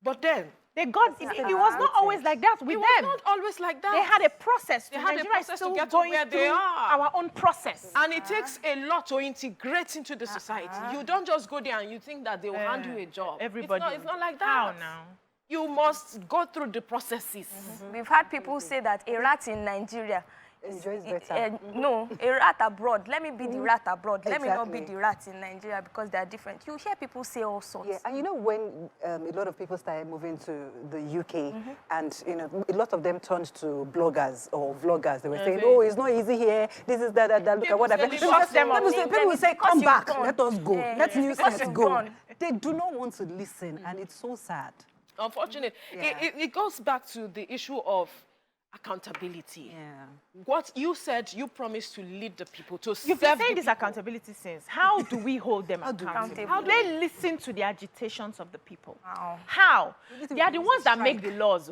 But then,
It was not always like that with
it
them.
was not always like that.
They had a process.
They had a
Nigeria is
process to
still
get to
going
where they
through
are.
Our own process.
And it takes a lot to integrate into the society. You don't just go there and you think that they will hand you a job.
Everybody.
It's not like that.
How now?
You must go through the processes.
We've had people say that a rat in Nigeria
enjoys better.
No, a rat abroad. Let me be the rat abroad. Let me not be
Exactly.
the rat in Nigeria because they are different. You hear people say all sorts.
Yeah, and you know when a lot of people started moving to the UK, and you know a lot of them turned to bloggers or vloggers. They were saying, "Oh, it's not easy here. This is that. Look
People
at what happened."
say
People
they shut them up.
will say,
Because
"Come
you've
back.
gone.
Let us go. Let news
because
sets
you've
go."
gone.
They do not want to listen, and it's so sad.
Unfortunately,
Yeah.
it goes back to the issue of accountability.
Yeah.
What you said, you promised to lead the people, to
You've been
serve
saying
the
this
people.
accountability since. How do we hold them accountable? How do they listen to the agitations of the people? How? They are the ones that make the laws.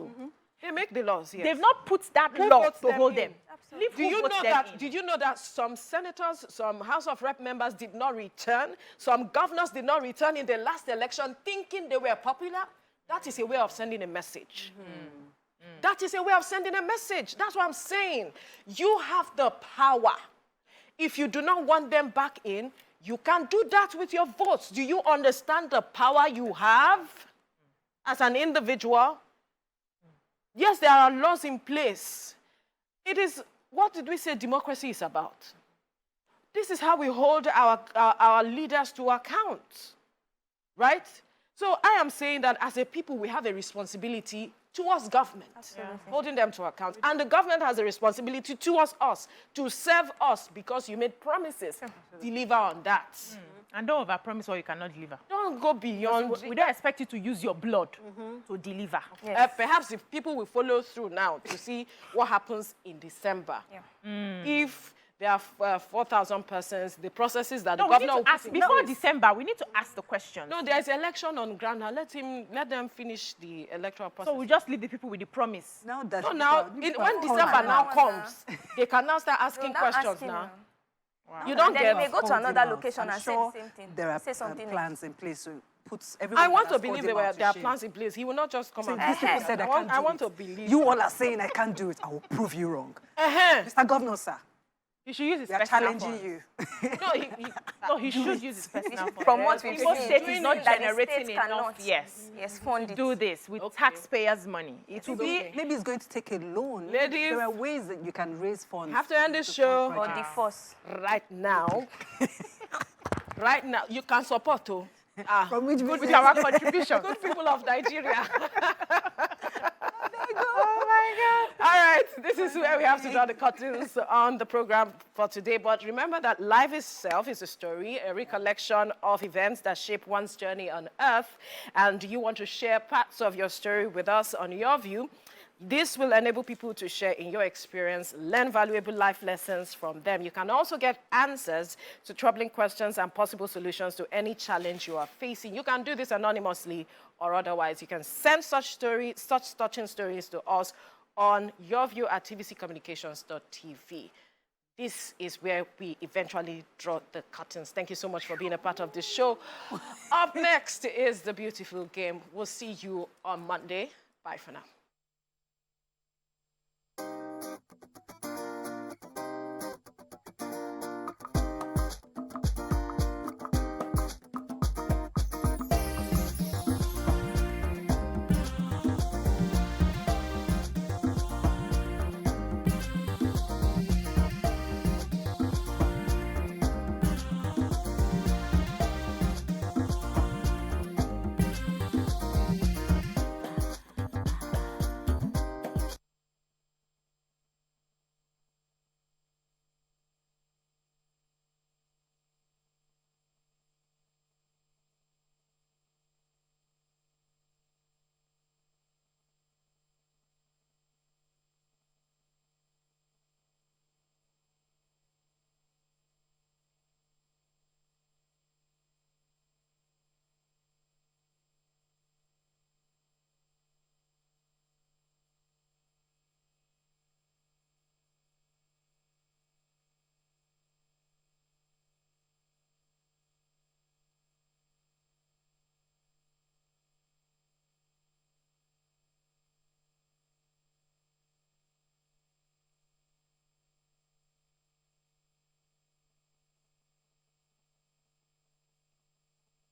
They make the laws, yes.
They've not put that
Who
law
votes
to
them
hold
in?
them. Leave
Do
who
you
votes
know
them
that?
in.
Did you know that some senators, some House of Rep members did not return? Some governors did not return in the last election, thinking they were popular. That is a way of sending a message. That is a way of sending a message. That's what I'm saying. You have the power. If you do not want them back in, you can do that with your votes. Do you understand the power you have as an individual? Yes, there are laws in place. It is, what did we say democracy is about? This is how we hold our leaders to account, right? So I am saying that as a people, we have a responsibility towards government, holding them to account. And the government has a responsibility towards us, to serve us, because you made promises. Deliver on that.
And don't overpromise what you cannot deliver.
Don't go beyond.
We don't expect you to use your blood to deliver.
Perhaps if people will follow through now to see what happens in December. If there are 4,000 persons, the processes that the
No, we
governor
need
will
to ask,
put in
before
place.
December, we need to ask the questions.
No, there is election on ground now. Let them finish the electoral process.
So we just leave the people with the promise.
Now that
No, now, when December now comes, they can now start asking questions now. You don't
Then
get
they may go to another location and say
sure
the same thing.
there are
say something
plans in place to put everyone.
I want
that
to
has
believe
called him out to
there are
shame.
plans in place. He will not just come
See,
and
these people said I
want
do
to
it.
believe.
You all are saying I can't do it. I will prove you wrong. Mr. Governor, sir.
You should use his
We are
personal
challenging
funds.
you.
No, he should use his personal funds.
From what we've
Imo
seen,
State is not
that the
generating
state
enough.
cannot,
Yes,
fund it.
do this with taxpayers' money. It will be.
Maybe it's going to take a loan.
Ladies,
there are ways that you can raise funds.
I have to end this show
Or the force.
right now. Right now, you can support too.
From which
Good
business?
with our contribution. Good people of Nigeria. Oh my God. All right, this is where we have to draw the curtains on the program for today. But remember that life itself is a story, a recollection of events that shape one's journey on earth. And you want to share parts of your story with us on Your View. This will enable people to share in your experience, learn valuable life lessons from them. You can also get answers to troubling questions and possible solutions to any challenge you are facing. You can do this anonymously or otherwise. You can send such touching stories to us on yourview@tvccommunications.tv. This is where we eventually draw the curtains. Thank you so much for being a part of this show. Up next is The Beautiful Game. We'll see you on Monday. Bye for now.